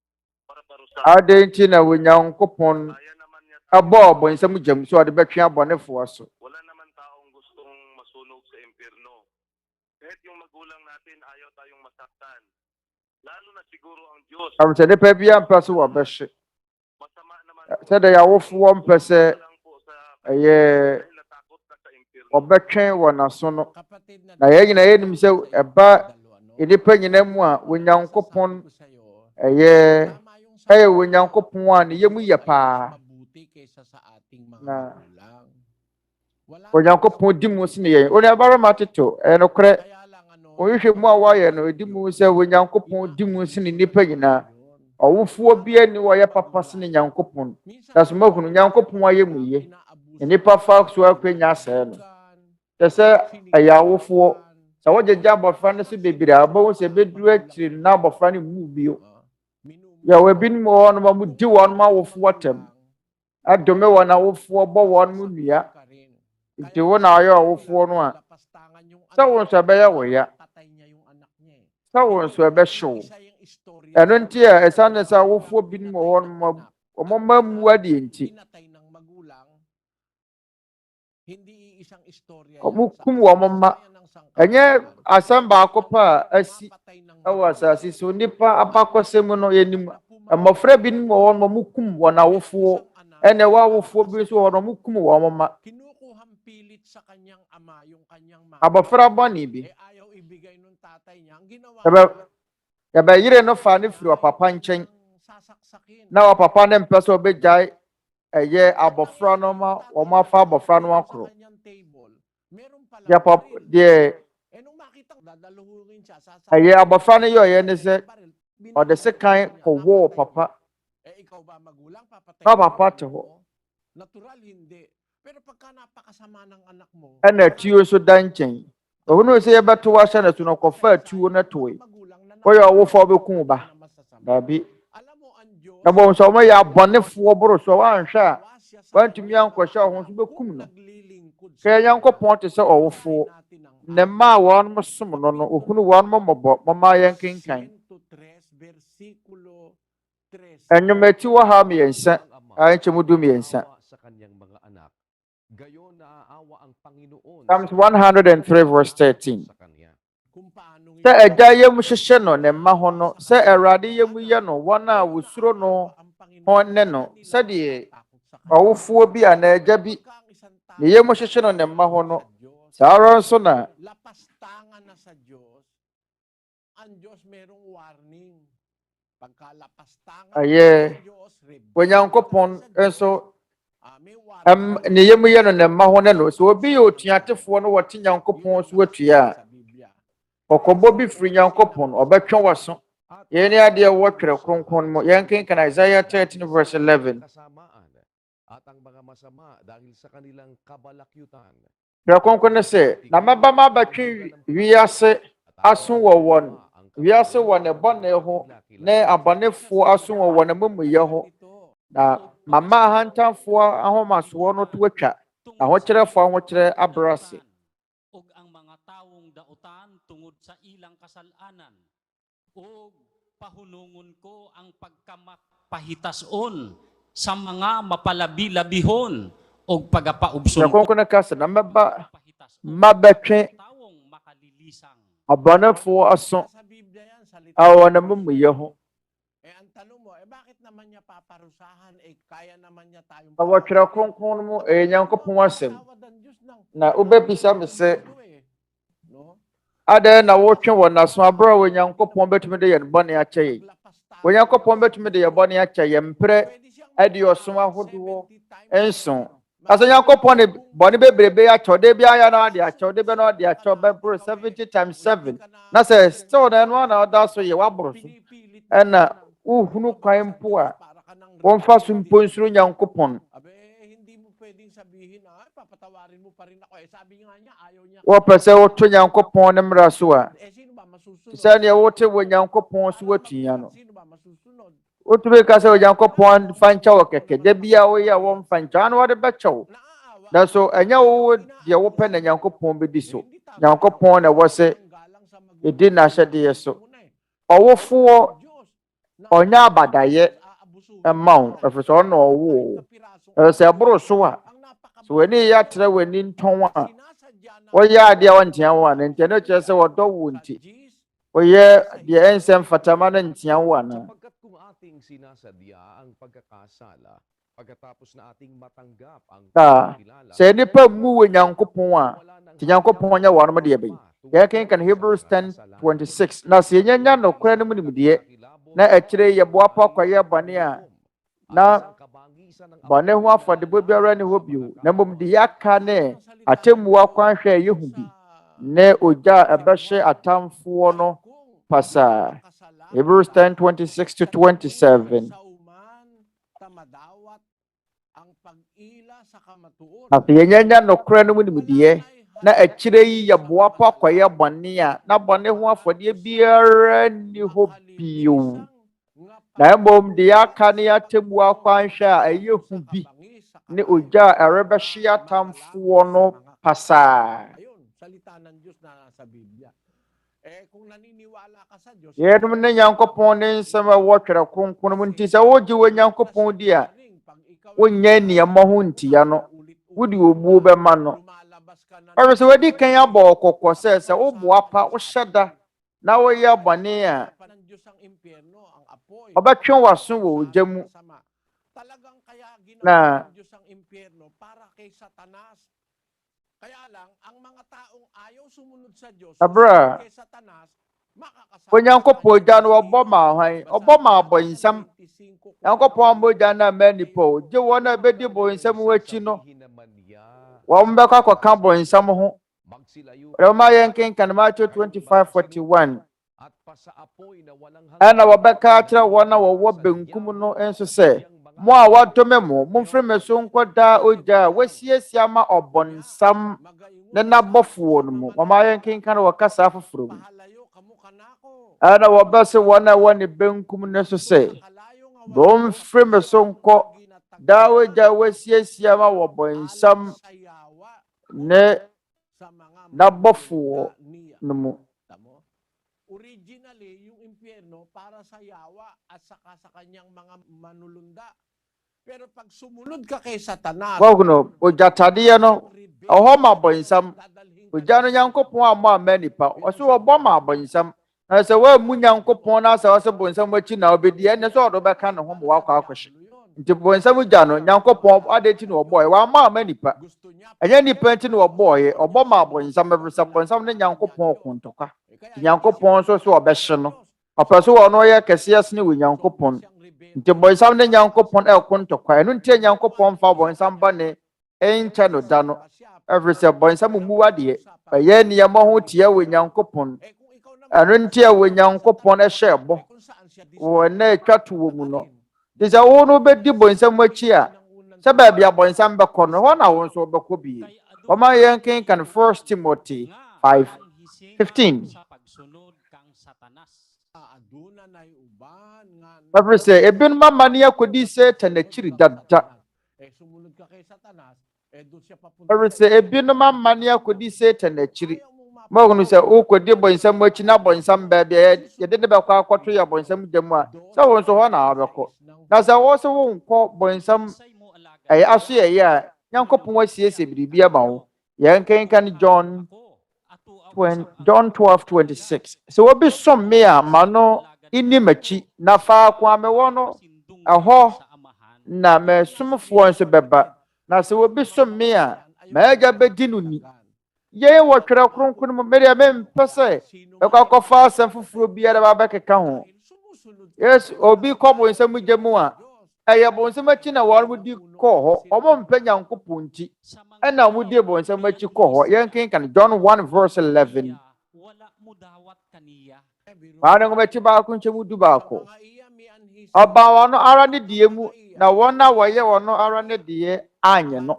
Para parusahan. ade nti na Onyankopɔn Kaya naman niya abɔ ɔbɔnsɛm gyam so ɔde bɛtwe abɔnefoɔ so wala naman taong gustong masunog sa impyerno. Kahit yung magulang natin ayaw tayong masaktan. Lalo na siguro ang Diyos. am sɛ nipa bia mpɛ so wɔbɛhye Masama naman sɛdeɛ yɛawofoɔ mpɛ sɛ lang po sa ɛyɛ dahil natakot ka sa impyerno. ɔbɛtwɛn wɔ n'aso no Kapatid na yɛn nyinaa yɛnim sɛ ɛba nnipa nyinaa mu a Onyankopɔn ɛyɛ Onyankopɔn a ne yɛ mu yɛ paa mabuti kaysa sa ating mga na magulang. Onyankopɔn di mu sene yɛn. Onuabarima Tito, ɛnokore. Ohwehwɛ mu a wayɛ no, di mu sɛ Onyankopɔn di mu sene nipa nyinaa. Ɔwofoɔ bi ani wɔyɛ papa sene Nyankopɔn. Na so mahunu Nyankopɔn ayɛ mu yie. Nipa fa so akwanya asɛe no. Tɛ sɛ ɛyɛ awofoɔ. Sɛ wɔgyegya abɔfra no so bebree a wɔbɛhu sɛ bɛduru akyiri na abɔfra no mu bio. Yɛwɔ ebinom wɔ hɔ no ma mu di wɔn awofoɔ tɛm. Adome wɔn awofoɔ bɔ wɔn mu nnua. Nti wo na ɔyɛ awofoɔ no a. Sɛ wo nso ɛbɛyɛ wo ya. Sɛ wo nso ɛbɛhyew. Ɛno nti a ɛsiane sɛ awofoɔ binom wɔ hɔ no ma wɔn mma mu adeɛ nti. Ɔmukum wɔn mma. Ɛnyɛ asɛm baako pa a asi ɛwɔ asase so nipa abakɔsɛm no yɛnim. Mmɔfra binom wɔ hɔ no ma mukum wɔn awofoɔ. Ɛna ɛwɔ awofoɔ bi nso wɔ hɔ no mukum wɔn mma. Abɔfra bɔne bi. Yɛbɛyere no fa ne firi ɔpapa nkyɛn. Na ɔpapa ne mpɛ sɛ ɔbɛgyae ɛyɛ abɔfra no ma wɔn afa abɔfra no akoro. Deɛ ɛyɛ abɔfra no yɛ ɔyɛ ne sɛ ɔde sekan kɔwɔ papa. Na papa te hɔ. Ɛna tuo nso da nkyɛn. Ɔhunu sɛ yɛbɛto wahyɛ no so no kɔfa tuo no toe. Wɔyɛ ɔwofoɔ bɛkum ba. Dabi. Na bɔ nso wɔn yɛ abɔnefoɔ boro so wɔanhwɛ a wɔntumi ankɔhyɛ ɔho nso bɛkum no. Kɛ Nyankopɔn te sɛ ɔwofoɔ. Ne mma a wɔn som no no ohunu wɔn mmɔbɔ mama yɛn kenkan. Ɛnwomati wɔ ha mmiɛnsa a nkyɛmu du mmiɛnsa. Psalms 103 verse 13. Sɛ ɛgya yɛm hyehyɛ no ne mma ho no, sɛ Awurade yɛm yɛ no wɔn a wosuro no ho ne no, sɛdeɛ ɔwofoɔ bi a na ɛgya bi ne yɛm hyehyɛ no ne mma ho no, saa ara nso na ɛyɛ Onyankopɔn nso ne yɛm yɛ no ne mma ho ne no. So obi yɛ otuatefoɔ no wɔte Nyankopɔn so atua a ɔkɔbɔ bi firi Nyankopɔn ɔbɛtwe wɔso. Yɛn ne adeɛ wɔ Twerɛ Kronkron mu. Yɛn kenkan Isaiah 13 verse 11. Twerɛ Kronkron ne sɛ, na mɛba ma bɛtwe wiase aso wɔ wɔn. Wiase wɔ ne bɔne ho ne abɔnefoɔ aso wɔ wɔn amumuyɛ ho. Na mama ahantanfoɔ ahomasoɔ no to atwa. Ahokyerɛfoɔ ahokyerɛ abrɛ ase. Og ang mga tawong dautan tungod sa ilang kasalanan. Og pahunungon ko ang pagkamapahitason sa mga mapalabi-labihon og pagapaubson ko na kasa na mabɛtwe abɔnefoɔ aso a wɔn amumuyɛ ho. Bakit naman niya paparusahan? Kaya naman niya tayong Twerɛ Kronkron mo Nyankopɔn asɛm. Na wobɛbisa me sɛ adɛn na wotwe wɔ naso abere a Onyankopɔn bɛtumi de yɛn bɔne akyɛ yɛn. Onyankopɔn bɛtumi de yɛn bɔne akyɛ yɛn mprɛ aduɔson ahodoɔ nson. Asa Onyankopɔn ne bɔne bebrebe akyɛ de bi aya na ade akyɛ de bɛ na ade akyɛ bɛboro 70 times 7. Na sɛ still na ɛno na ɔda so yɛ waboro so. Ɛna uhunu kwan mpo a wɔmfa so mpo nsuro Nyankopɔn. Wɔpɛ sɛ woto Nyankopɔn ne mmara so a sɛ nea wote wɔ Nyankopɔn so watua no. Wotumi ka sɛ Onyankopɔn fa nkyɛ wɔ kɛkɛ. Da bia woyɛ a wɔmfa nkyɛ ano wɔde bɛkyɛ wo. Na so ɛnyɛ wo deɛ wopɛ na Nyankopɔn bɛdi so. Nyankopɔn na wɔ sɛ ɛdi n'ahyɛdeɛ so. Ɔwofoɔ ɔnya abadayɛ ɛma wo ɛfiri sɛ ɔno ɔwo wo. Sɛ ɛboro so a so w'ani yɛ atrɛ w'ani ntɔn a wɔyɛ adeɛ a wɔntea wo a ne nti ɛno kyerɛ sɛ wɔdɔ wo nti wɔyɛ deɛ ɛnsɛ mfatama no ntea wo ana. Sɛ nipa mu wɔ Nyankopɔn a nti Nyankopɔn nyɛ wɔn deɛ bɛyi. Yɛkenkan Hebrews 10:26 na sɛ yɛnya nokorɛ no mu nimdeɛ na ɛkyerɛ yɛ boapa kɔyɛ bɔne a na bɔne ho afɔdebɔ biara ne hɔ bio na mmom de yɛaka ne atemmua kwan hwɛ yehu bi ne ogya a ɛbɛhye atamfoɔ no pasaa. Hebrews 10:26-27. Afei yɛnyanya nokora no mu nimdeɛ na akyire yi yɛboa pa kɔyɛ bɔne a na bɔne ho afɔdeɛ biara nni hɔ bio na mmom de yɛaka ne yɛatemmua kwan hwɛ a ɛyɛ hu bi ne ogya a ɛrebɛhye atamfoɔ no pasaa. Yɛnom ne Nyankopɔn ne nsɛm a ɛwɔ Twerɛ Kronkron mu nti sɛ wogye wɔ Nyankopɔn di a wonyɛ nneɛma ho ntia no wode obuo bɛma no. Ɔhwɛ sɛ wadi kan abɔ ɔkɔkɔ sɛ woboa pa wohyɛ da na woyɛ bɔne a ɔbɛtwe w'aso wɔ ogya mu na abra Onyankopɔn gya no ɔbɔ ma hwan ɔbɔ ma abɔnsam. Nyankopɔn mogya na ma nipa o gye wɔn a bɛdi bɔnsam w'akyi no wɔn bɛkɔ akɔka bɔnsam ho. Roma yɛnkenkan Matthew 25:41 ɛna wɔbɛka akyerɛ wɔn a wɔwɔ benkum no nso sɛ mo a wɔadome mo momfiri me so nkɔ daa ogya a wɔasiesie ma ɔbɔnsam ne n'abɔfoɔ no mu. Roma yɛnkenkan wɔ kasa foforɔ mu ɛna wɔbɛse wɔn a ɛwɔ ne benkum no so sɛ momfiri me so nkɔ daa ogya a wɔasiesie ma ɔbɔnsam ne n'abɔfoɔ no mu. Originally, yung impyerno para sa yawa at saka sa kanyang mga manulunda. Pero pag sumunod ka kay Satanas, no ogyatadeɛ no ɛhɔ ma abɔnsam. Ogya no Nyankopɔn amma ama nipa ɔso wɔbɔ ma abɔnsam. Na sɛ woammu Nyankopɔn na sɛ wɔsɛ bɔnsam akyi na wobɛdi ɛne sɛ ɔde bɛka ne ho ma wakɔ akɔhye. Nti bɔnsam gya no Nyankopɔn ade nti na ɔbɔɔyɛ wɔamma ama nipa ɛnyɛ nipa nti na ɔbɔɔyɛ ɔbɔ ma abɔnsam. Ɛfiri sɛ bɔnsam ne Nyankopɔn ɔkontɔkwa. Nyankopɔn nso so ɔbɛhye no ɔpɛ so wɔ no ɔyɛ kɛseɛ sene wɔ Nyankopɔn. Nti bɔnsam ne Nyankopɔn ɛkontɔkwa ɛno nti Nyankopɔn fa bɔnsam bɔne ɛnkyɛ no da no. Ɛfiri sɛ bɔnsam mmu wadeɛ ɛyɛ nneɛma ho tia wɔ Nyankopɔn. Ɛno nti a wɔ Nyankopɔn ɛhyɛ bɔ wɔ na atwa to wɔ mu no. Nti sɛ wo no bɛdi bɔnsam akyi a sɛ baabi a bɔnsam bɛkɔ no hɔ na wo nso wobɛkɔ bie. Ɔma yɛnkenkan 1 Timothy 5:15. Ɛfiri sɛ ebinom amane akɔdi Satan akyiri dada. Ɛfiri sɛ ebinom amane akɔdi Satan akyiri. Mɔgunu sɛ wokɔdi bɔnsam akyi na bɔnsam baabi a yɛde ne bɛkɔ akɔto yɛ bɔnsam gya mu a sɛ wo nso hɔ na wabɛkɔ. Na sɛ wo sɛ wonkɔ bɔnsam aso yɛyɛ a Nyankopɔn asiesie biribi ama wo. Yɛnkenkan John 12:26. Sɛ wobi som me a ma no inni m'akyi na faako a mewɔ no ɛhɔ na m'asomfoɔ nso bɛba. Na sɛ wobi som me a m'agya bɛdi no ni. Yɛn wɔ Twerɛ Kronkron mu mɛdeɛ mempɛ sɛ bɛkɔ akɔfa asɛm foforɔ biara bɛkeka ho. Yes, obi kɔ bɔnsam gya mu a ɛyɛ bɔnsam akyi na wɔn mo di kɔɔ hɔ. Ɔmo mpɛ Nyankopɔn nti ɛna mo di bɔnsam akyi kɔɔ hɔ. Yɛnkenkan John 1:11. Maa ne ngoma akyi baako nkyɛn mu du baako. Ɔbaa wɔn no ara ne deɛ mu na wɔn a wɔyɛ wɔn no ara ne deɛ anyɛ no.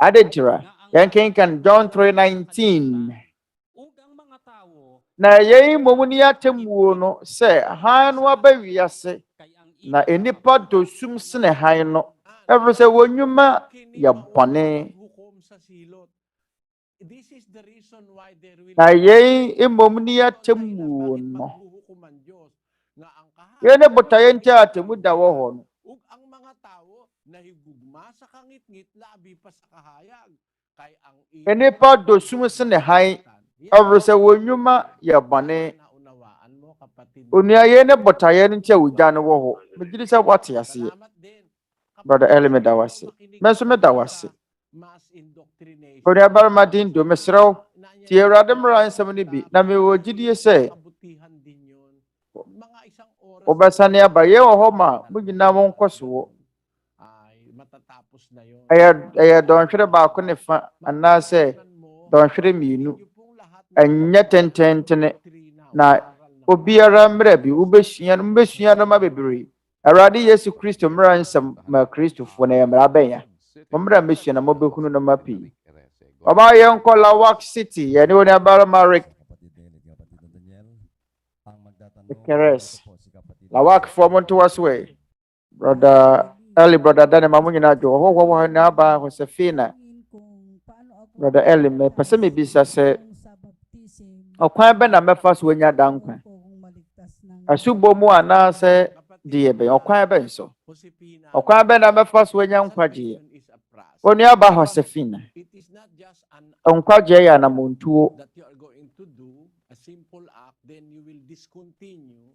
Adentira yɛnkenkan John 3:19. Na yɛn mmom ne atemmuo no sɛ hann no aba wiase na enipa dosum sene hann no. Ɛfiri sɛ wɔn nnwuma yɛ bɔne. Na yɛn mmom ne atemmuo no yɛn ne botaeɛ nti a Atemmuda wɔ hɔ no. Enipa dosum sene hann. Ɛfiri sɛ wɔn nnwuma yɛ bɔne. Onua yɛn ne botaeɛ nti a wogya no wɔ hɔ. Megye sɛ wɔate aseɛ. Brother Eli meda wase. Menso meda wase. Onuabarima dindo mesrɛw tie Awurade mmara nsɛm no bi na mewɔ gyidie sɛ obasane aba ye ohoma mugina mo nkoso ay matatapos na yon. aya donhwere ba ko ne fa anase donhwere miinu anya tententene na obiara mra bi ubesua no ma bebre Awurade Yesu Kristo mra nsam ma Kristofo na yamra benya mra mesua na mobehunu no mapi Baba yenko Lawak City yani Onuabarima Eli Keres Lawak for Montuaswe brother Eli brother Daniel Mamunyina jo ho na ba Josefina brother Eli me pese me bisa se okwan be na mefa so nya dankwa asubo mu ana se die be okwan be nso okwan be na mefa so nya nkwagyeɛ Onuaba Josefina nkwagyeɛ ya na montuo That you are going to do a simple act, then you will discontinue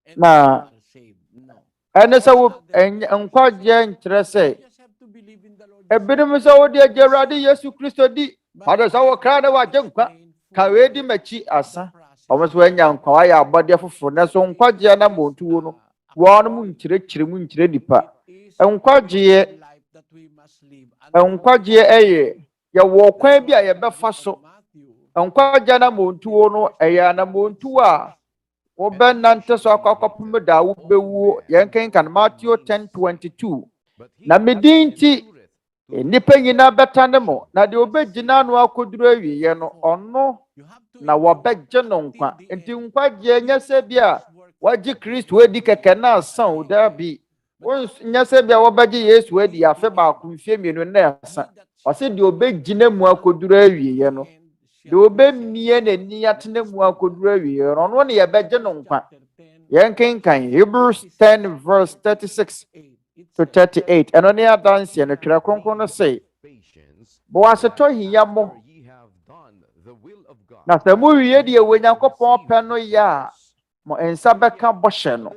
and na you are saved. No. ene se wo nkwagyeɛ nkyerɛ se You just have to believe in the Lord. ebinim se wo de Awurade Yesu Kristo di ade se wo kra na wa gyenkwa ka we di machi asa omo so anya nkwa wa ya abode foforo na so nkwagyeɛ na montuo no wɔn mu nkyerɛ nipa nkwagyeɛ nkwagyeɛ eye ya wo kwan bi a ye befa so nkwagyeɛ na montuo no eya na montuo a wo benante so akakopum da wo bewu yenkenkan Matthew 10:22 na medinti nipa nyina betane mo na de obegyina no akoduru awiye no ono na wobegye no nkwa enti nkwagyeɛ nyese bia wagye Kristo edi keke na asan oda bi nyese bia wobegye Yesu edi afe ba ko mfie mienu na asa ose de obegyina mu akoduru awiye no de obemie na ni atene mu akoduru awiye no ono ne yebegye no nkwa yenkenkan Hebrews 10:36-38 eno ne adanse no Twerɛ Kronkron no say bo aseto hiya mo na sɛ mo wie de Onyankopɔn pɛ no ya mo ensa bɛka bɔhyɛ no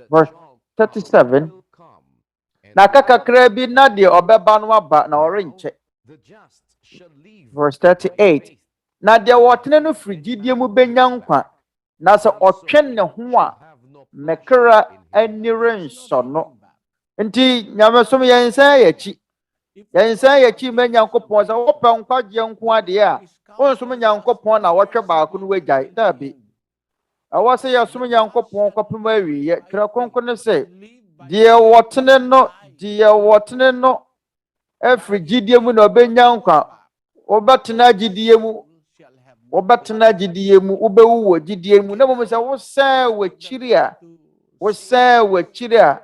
verse 37 na kakakra bi na de ɔbɛba no aba na ɔrenkyɛ verse 38 na de wɔtene no frigidie mu benya nkwa na sɛ ɔtwe ne ho a mekra anire nsɔ no nti nyamesom yɛnsan yɛkyi ma Nyankopɔn sɛ wopɛ nkwagyeɛ nko ade a wonsom Nyankopɔn na wɔtwe baako no wagyae dabi ɛwɔ sɛ yɛsom Nyankopɔn kɔpem awieyɛ Twerɛ Kronkron no sɛ deɛ wɔtene no afiri gyidie mu na ɔbɛnya nkwa wobɛtena gyidie mu wobɛwu wɔ gyidie mu na mmom sɛ wosan w'akyiri a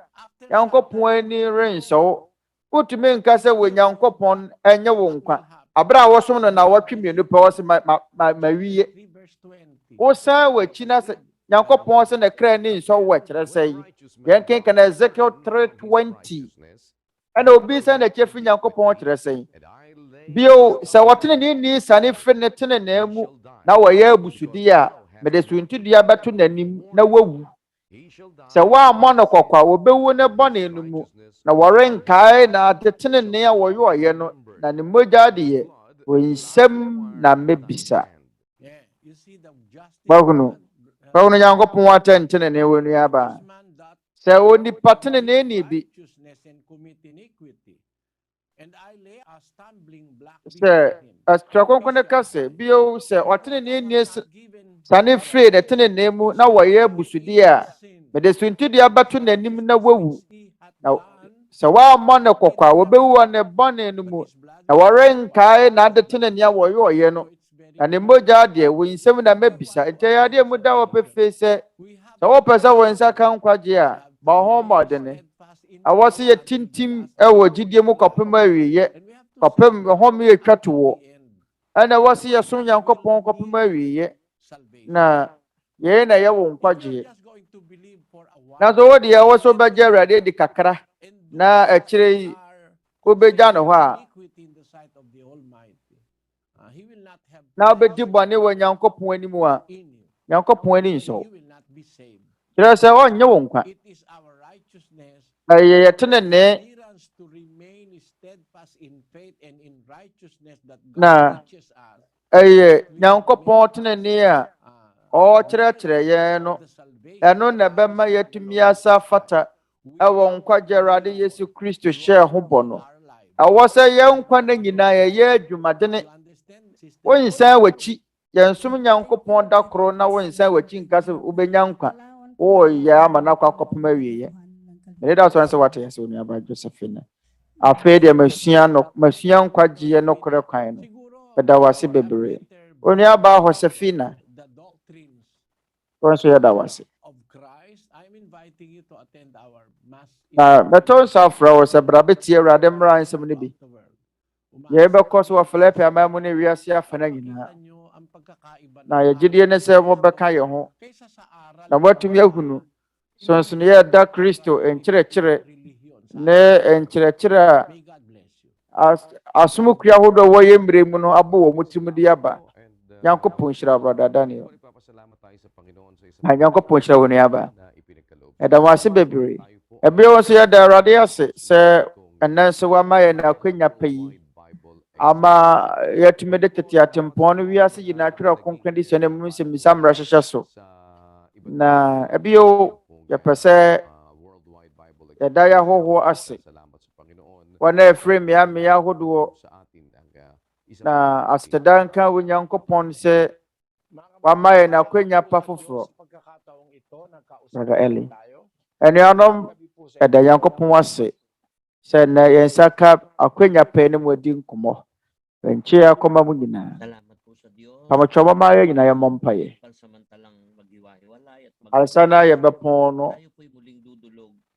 Nyankopɔn ani rensɔ wo wotumi nka sɛ wɔ Nyankopɔn ɛnyɛ wo nkwa abra a wɔsom no na wɔtwe mmienu pɛ wɔ sɛ mawie wosan w'akyi na sɛ Nyankopɔn sɛ ne kra ni nsɔ wo kyerɛ sɛ yɛnkenka na Ezekiel 3:20 ɛna obi sɛ na kyɛfi Nyankopɔn kyerɛ sɛ bio sɛ wɔtene ni sane firi ne tene na mu na wɔyɛ abusudi a mede suntidua bɛto n'anim na wawu sɛ wɔammɔ no kɔkɔ a wɔbɛwu ne bɔne no mu na wɔrenkae na ade tene ne a wɔyɔɔyɛ no na ne mogya deɛ wɔnsɛm na mebisa bahunu Nyankopɔn atɛntene ne wɔ nuaba sɛ onipa tene ne ni bi sɛ Twerɛ Kronkron ne ka sɛ bio sɛ ɔtene ne ni sane firi ne tene ne mu na wɔyɛ abusudi a mede suntidua bɛto n'anim na wawu na sɛ wɔammɔ ne kɔkɔ a wɔbɛwu wɔ ne bɔne no mu na wɔrenkae na ade tene ne a wɔyɔɔyɛ no na ne mogya deɛ wo nsɛm na mabisa nti adeɛ mu da wɔpɛfee sɛ wɔpɛ sɛ wo nsa ka nkwagye a ma ho mmɔdene awɔ sɛ yɛ tintim ɛwɔ gyidie mu kɔpem awieyɛ kɔpem hɔm yɛ twa to wɔ ɛna ɛwɔ sɛ yɛsom Nyankopɔn kɔpem awieyɛ na yɛn na yɛwɔ nkwagyeɛ na so wo deɛ ɛwɔ sɛ wobɛgye Awurade di kakra na akyire yi wobɛgya no hɔ a na wobɛdi bɔne wɔ Nyankopɔn anim a Nyankopɔn ani nsɔ kyerɛ sɛ ɔnyɛ wo nkwa ɛyɛ yɛtenenee na ɛyɛ Nyankopɔn tenenee a o kyerɛkyerɛ yɛn no ɛno na ɛbɛma yɛtumi asa fata ɛwɔ nkwagyeɛ Awurade Yesu Kristo hyɛɛ ho bɔ no ɛwɔ sɛ yɛn nkwa no nyinaa yɛyɛ adwumadene wonsan w'akyi yɛnsom Nyankopɔn da koro na wonsan w'akyi nka sɛ wobɛnya nkwa woyɛ ama no akɔ akɔpem awieɛ mede da so sɛ wate yɛ sɛ Onuaba Josephine afei deɛ masua nkwagyeɛ no korɛ kwan no bɛda wase bebree Onuaba Josephine nso yɛda wase na bɛtɔ nso afra wɔ sɛ bra bɛtie Awurade mmara nsɛm no bi yɛbɛkɔ so wɔ Filipi ama mu ne wiase afa na nyinaa na yɛgyidie ne sɛ mobɛka yɛ ho na moatumi ahunu sonsono yɛda Kristo nkyerɛkyerɛ ne nkyerɛkyerɛ a asomkua ahodoɔ a wɔyɛ mmerɛ mu no abɔ wɔ mu tirim de aba Nyankopɔn hyira brother Daniel na Nyankopɔn hyira wɔ Onuaba ɛda mo ase bebree ɛbɛyɛ wɔ so yɛda Awurade ase sɛ ɛnɛ nso wama yɛ na akwanya pa yi ama yɛtumi de Tete Atempɔn no wiase nyinaa Twerɛ Kronkron de sɛ ne mu nsɛmmisa mmara hyehyɛ so na ɛbɛyɛ yɛpɛ sɛ yɛda yɛ ahɔhoɔ ase wɔn a ɛfiri mmea ahodoɔ na aseda nka Onyankopɔn sɛ wama yɛ na akwanya pa foforɔ brother Eli anuanom ɛda Nyankopɔn ase sɛ na yɛn nsa ka akwanya pa ne mu adi nkɔmmɔ nkyɛ akɔma mu nyinaa pamatwa mama yɛ nyinaa yɛmmɔ mpaeɛ ansa na yɛbɛpɔn no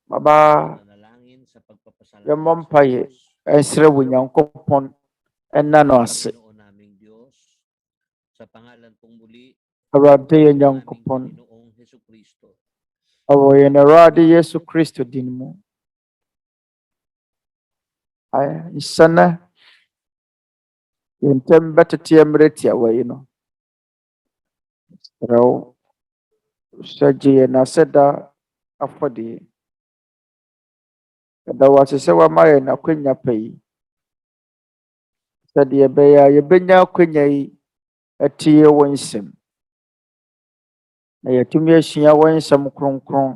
baba yɛmmɔ mpaeɛ ɛnsrɛ wɔ Nyankopɔn ɛnna no ase Awurade yɛ Nyankopɔn ɛwɔ yɛn Awurade Yesu Kristo din mu nsana yɛntɛm bɛtete mmerɛ tiawa yi no rɛw sɛ gye yɛn asɛda afɔdeɛ ɛda wase sɛ wama yɛn akwanya pa yi sɛdeɛ ɛbɛyɛ a yɛbɛnya akwanya yi atie wɔ nsɛm na yɛtumi asua wɔ nsɛm kronkron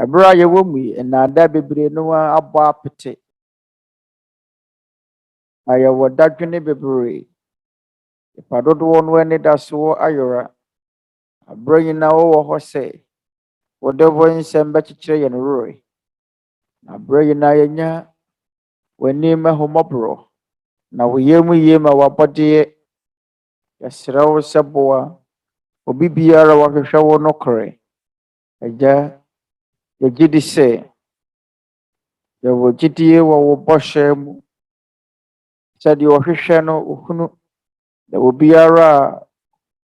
ɛberɛ a yɛwɔ mu yi nnaadaa bebree no abɔ apete na yɛwɔ dadwene bebree nipa dodoɔ no ani da so ayɔra aberɛ nyinaa wɔwɔ hɔ sɛ wɔde wɔ nsɛm bɛkyekyerɛ yɛn werɛ na aberɛ nyinaa yɛnya w'anim ahomɔborɔ na woyɛ mu yie ma w'abɔdeɛ yɛsrɛ wo sɛ boa obi biara wɔhwehwɛ wo nokorɛ agya yɛgye di sɛ yɛwɔ gyidie wɔ wo bɔhyɛ mu sɛdeɛ wɔhwehwɛ no ohunu na obiara a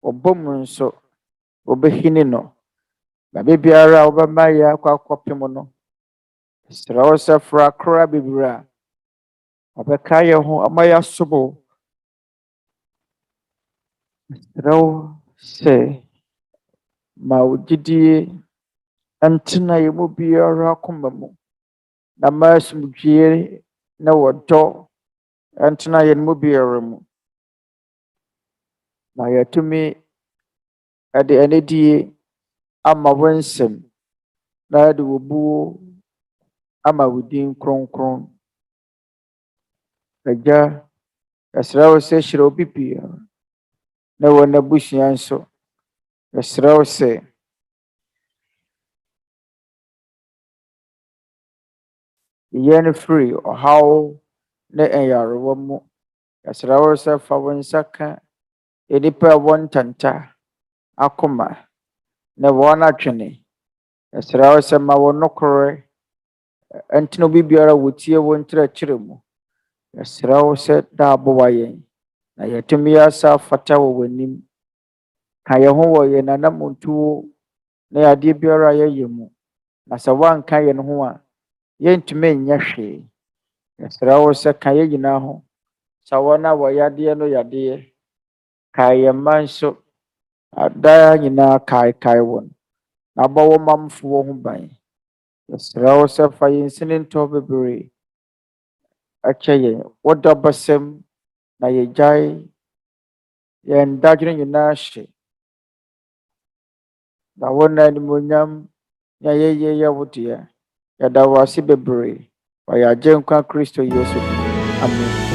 ɔbɔ mu nso wɔbɛhini no na biara a wɔbɛma yɛ akɔ akɔpem no srɛ wo sɛ fra kora bebree a ɔbɛka yɛ ho ama yɛasom wo srɛ wo sɛ ma wo gyidie ntena yɛ mu biara akoma mu na ma asomdwie na wɔdɔ ntena yɛn mu biara mu na yɛtumi ɛde anidie ama wo nsɛm na yɛde wo buo ama wo din kronkron agya yɛsrɛ wo sɛ hyira obi biara na wɔ n'abusua nso yɛsrɛ wo sɛ yɛn firi ɔhaw ne ɛyarewa mu yɛsrɛ wo sɛ fa wo nsa ka nnipa a ɛwɔ ntanta akoma na wɔn atwene yɛsrɛ wo sɛ ma wɔ nokorɛ ntena obi biara wɔtie wo nkyerɛkyerɛ mu yɛsrɛ wo sɛ da aboa yɛn na yɛtumi asa afata wɔ w'anim ka yɛn ho wɔ yɛn anamontuo na adeɛ biara a yɛyɛ mu na sɛ woanka yɛn ho a yɛntumi nyɛ hwee yɛsrɛ wo sɛ ka yɛn nyinaa ho sɛ wɔn a wɔyadeɛ no yadeɛ kae yɛn mma nso ada nyinaa kae wɔn na abɔ wɔ mamfoɔ ho ban yɛsrɛ wo sɛ fa yɛn sini ntɔ bebree akyɛ yɛn wodɔ bɛsɛm na yɛgyae yɛn dadwene nyinaa hye Na wona animonyam na yɛyɛ wo deɛ. Yɛda wo ase bebree. Ɔyɛ Agyenkwa Kristo Yesu din. Amen.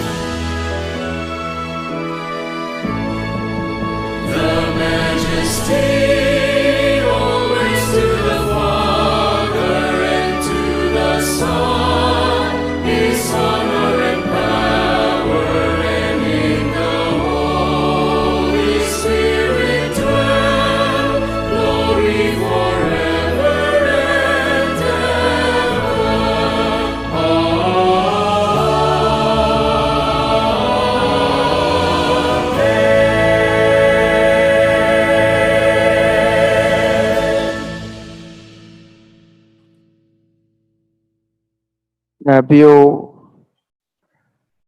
Na bio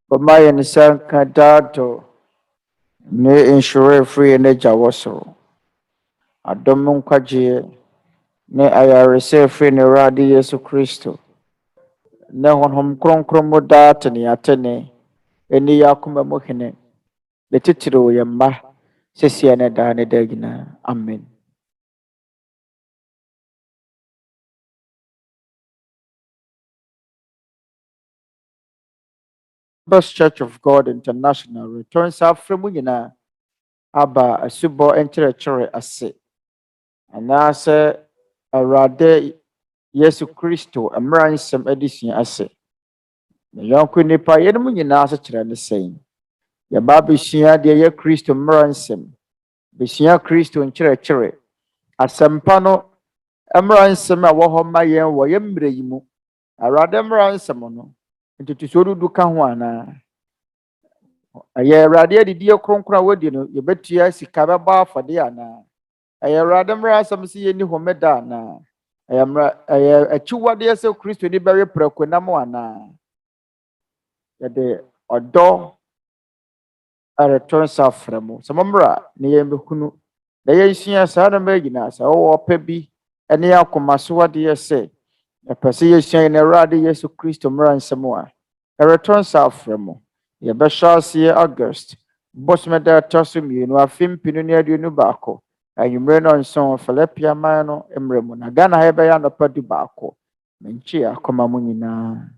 bama yɛn nsa nka daadɔ ne nhyira efiri yɛn Agya wɔ soro. Adom nkwagyeɛ ne ayaresa efiri ne Awurade Yesu Kristo. Ne Honhom Kronkron mu daa atene ɛne yɛn akoma mu hene. Ne titiri wɔ yɛn mma sɛsie ne daa ne daa nyinaa. Amen. Best Church of God International returns after mu nyinaa aba asubɔ nkyerɛkyerɛ ase. Anaasɛ Awurade Yesu Kristo mmara nsɛm adesua ase. Na yɔnko nipa yɛn mu nyinaa ase kyerɛ ne sɛn. Yɛba abɛsua deɛ yɛ Kristo mmara nsɛm. Besua Kristo nkyerɛkyerɛ. Asɛmpa no mmara nsɛm a wɔ hɔ ma yɛn wɔ yɛn mmerɛ yi mu. Awurade mmara nsɛm no ntotosoɔ dudu ka ho anaa? Ɛyɛ Awurade adidie kronkron a wɔdi no yɛbɛtua sika bɛbɔ afɔde anaa? Ɛyɛ Awurade mmara nsɛm sɛ yɛnni homeda anaa? Ɛyɛ akyiwadeɛ sɛ Kristo ni bɛwe prɛko nam anaa? Yɛde ɔdɔ ɛreto nsa afrɛ mu. Sɛ mommra na yɛmbɛhunu na yɛnsua saa nneɛma nyinaa. Sɛ wɔwɔ ɔpɛ bi ne akomasowadeɛ sɛ yɛpɛ sɛ yɛsua yɛn Awurade Yesu Kristo mmara nsɛm a ɛreto nsa afrɛ mu. Yɛbɛhyɛ aseɛ August bosome da ɛtɔ so mmienu afe mpinu ne aduonu baako. Anwummerɛ no nson Philipia man no mmerɛ mu. Na Ghana ha yɛbɛyɛ anɔpa 11. Menkye akoma mu nyinaa.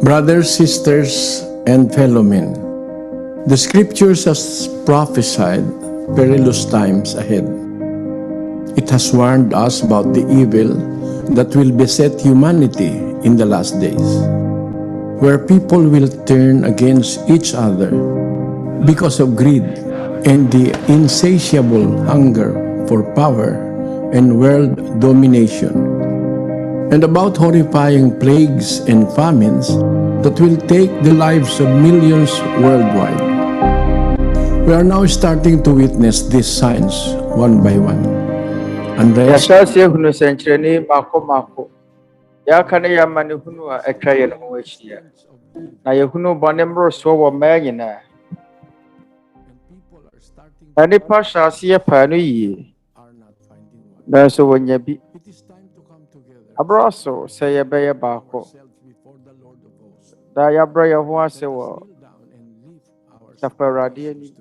Brothers, sisters, and fellow men, the scriptures has prophesied perilous times ahead. It has warned us about the evil that will beset humanity in the last days, where people will turn against each other because of greed and the insatiable hunger for power and world domination. and about horrifying plagues and famines that will take the lives of millions worldwide. We are now starting to witness these signs one by one. Unrest, Yɛhyɛ hunu sɛnkyerɛnne mako. Yɛaka ne yɛama ne hunu a ɛtwa yɛn ho ahyia. Na yɛhunu bɔne mmorosoɔ wɔ mmaa nyinaa. Na nnipa hyɛ aseɛ paa no yie. Nanso wɔnya bi. Aborɔ so sɛ yɛbɛyɛ baako. Da yɛabrɛ yɛn ho ase wɔ Safo Awurade anim.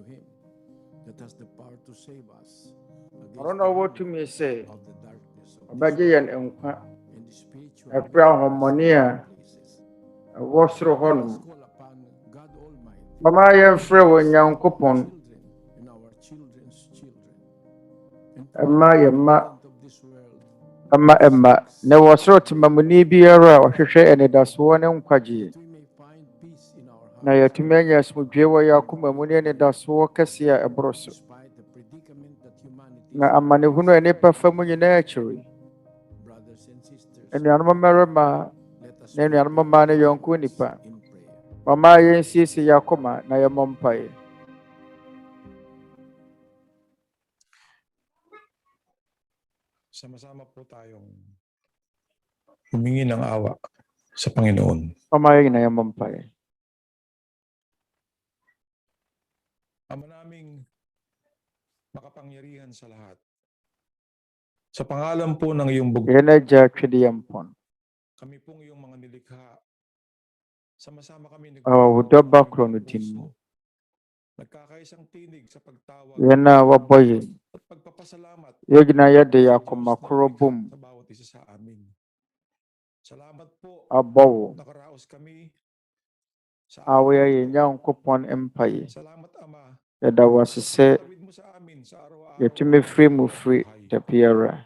Ɔno na ɔwɔ tumi sɛ ɔbɛgye yɛn nkwa ɛfiri ahɔmmɔne a ɛwɔ soro hɔnom. Mama yɛmfrɛ wɔ Onyankopɔn ɛma yɛma ɛma na ɛwɔ soro temamuni biara a ɔhwehwɛ anidasoɔ ne nkwagyeɛ. Na yɛtumi anya asomdwoe wɔ yɛn akoma mu ne anidasoɔ kɛseɛ a ɛboro so. Na amanehunu a nnipa fa mu nyinaa akyiri. Anuanom mmarima na anuanom mmaa ne yɔnko nnipa. Mama yɛnsiesie yɛn akoma na yɛmmɔ mpaeɛ. Sama-sama po tayong humingi ng awa sa Panginoon. Mama yɛn na yɛmmɔ mpaeɛ. Ama naming makapangyarihan sa lahat. Sa pangalan po ng iyong bugtong, kami pong iyong mga nilikha. Sama-sama kami nagkakaisang tinig sa pagtawag at pagpapasalamat sa bawat isa sa amin. Salamat po nakaraos kami sa amin. Salamat Ama. Tawid mo sa amin sa araw-araw. Yɛtumi firi mu firi da biara.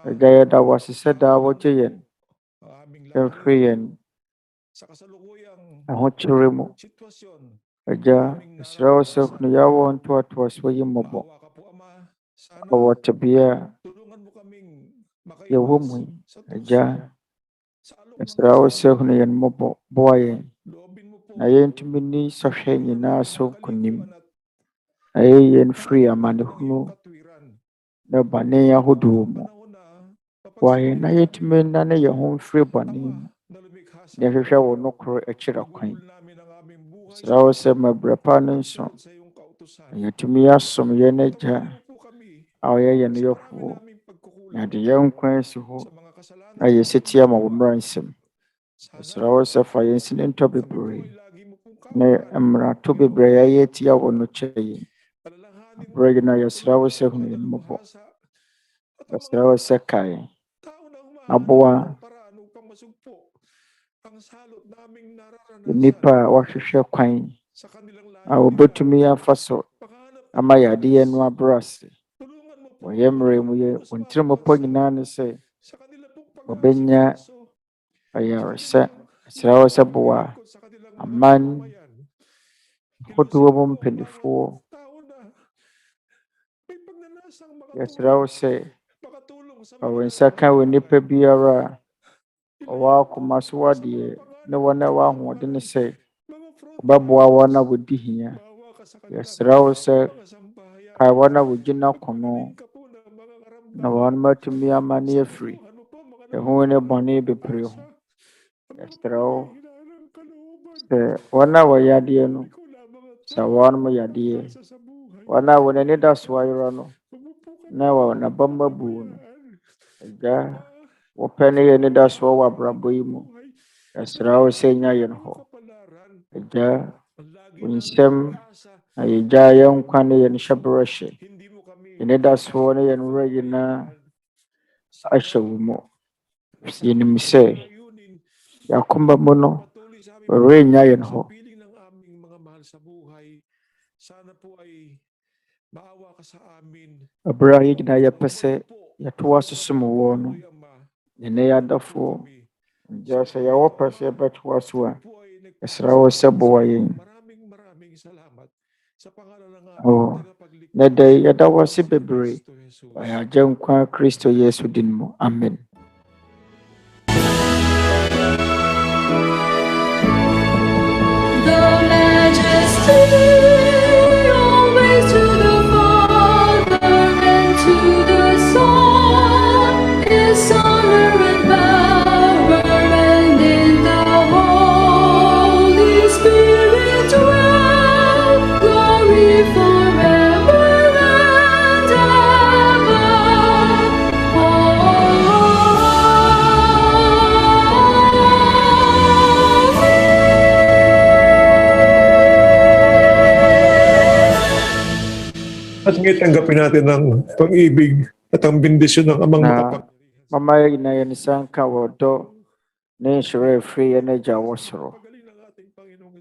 Agya yɛda wo ase sɛ daa wogye yɛn ɛmfiri yɛn ahokyere mu. Agya, yɛsrɛ wo sɛ hunu yɛawɔ ntoatoasoɔ yi mmɔbɔ ɛwɔ tebea a yɛwɔ mu yi. Agya, yɛsrɛ wo sɛ hunu yɛn mmɔbɔ, boa yɛn na yɛntumi nni sɔhwɛ nyinaa so nkonim. Na yɛn firi amanehunu na bɔne ahodoɔ mu. Boa yɛn na yɛntumi nnane yɛn ho mfiri bɔne mu na yɛhwehwɛ wo nokoro akyirɛ kwan. Yɛsrɛ wo sɛ ma berɛ pa no nso na yɛtumi asom yɛn Agya a ɔyɛ yɛn yɔfoɔ na de yɛn nkwa asi hɔ na yɛsetie ma wo mmara nsɛm. Yɛsrɛ wo sɛ fa yɛn si ne ntɔ bebree na mmarato bebree a yɛatia wo no kyɛ yɛn. Aberɛ yi na yɛsrɛ wo sɛ hunu yɛn mmɔbɔ. Yɛsrɛ wo sɛ kae aboa nnipa a wɔhwehwɛ kwan a wɔbɛtumi afa so ama yadeɛ no abrɛ ase. Wɔyɛ mmerɛ mu yɛ wɔn ntirimɔpɔ nyinaa ne sɛ wɔbɛnya ayaresa. Yɛsrɛ wo sɛ boa aman ahodoɔ mu mpanimfoɔ. Yɛsrɛ wo sɛ fa wo nsa ka wɔ nnipa biara a ɔwɔ akoma so wadeɛ ne wɔn a ɛwɔ ahoɔden sɛ wɔbɛboa wɔn a wɔdi hia. Yɛsrɛ wo sɛ kae wɔn a wɔgyina kono na wɔn matumi ama ne afiri ɛho ne bɔne bebree ho. Yɛsrɛ wo sɛ wɔn a wɔyɛ adeɛ no sɛ wɔn mo yadeɛ. Wɔn a wɔn ani da so ayerɛ no na wɔn abamma bu no. Agya, wopɛ ne yɛn anidasoɔ wɔ abrabɔ yi mu. Yɛsrɛ wo sɛ nya yɛn hɔ. Agya, wo nsɛm na yɛgyaa yɛn nkwa ne yɛn hyɛberɛ hyɛ. Yɛn anidasoɔ ne yɛn werɛ nyinaa ahyɛ wo mu. Yɛnim sɛ yɛakoma mu no wɔrennya yɛn hɔ. Aberɛ a yɛn nyinaa yɛpɛ sɛ yɛto asosom wo no, yɛne yɛadafoɔ. Agya, sɛ yɛwɔ pɛ sɛ yɛbɛto so a, yɛsrɛ wo sɛ boa yɛn. Na da yi yɛda wo ase bebree wɔ yɛn Agya nkwa Kristo Yesu din mu. Amen. Manalangin, tanggapin natin ang pag-ibig at ang bendisyon ng amang na makapangyarihan. mamaya na yan isang kawodo na insyure free na jawo soro.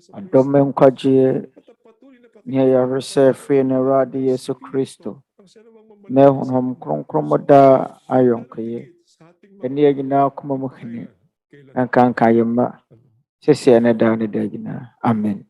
Adom ng nkwagyeɛ niya yarese free na radi Yesu Kristo. Mehunhom Kronron mo da ayon kaye. Kaniya gina kumamukini. Ang kangkayama. Sisiya na da na da gina. Amen.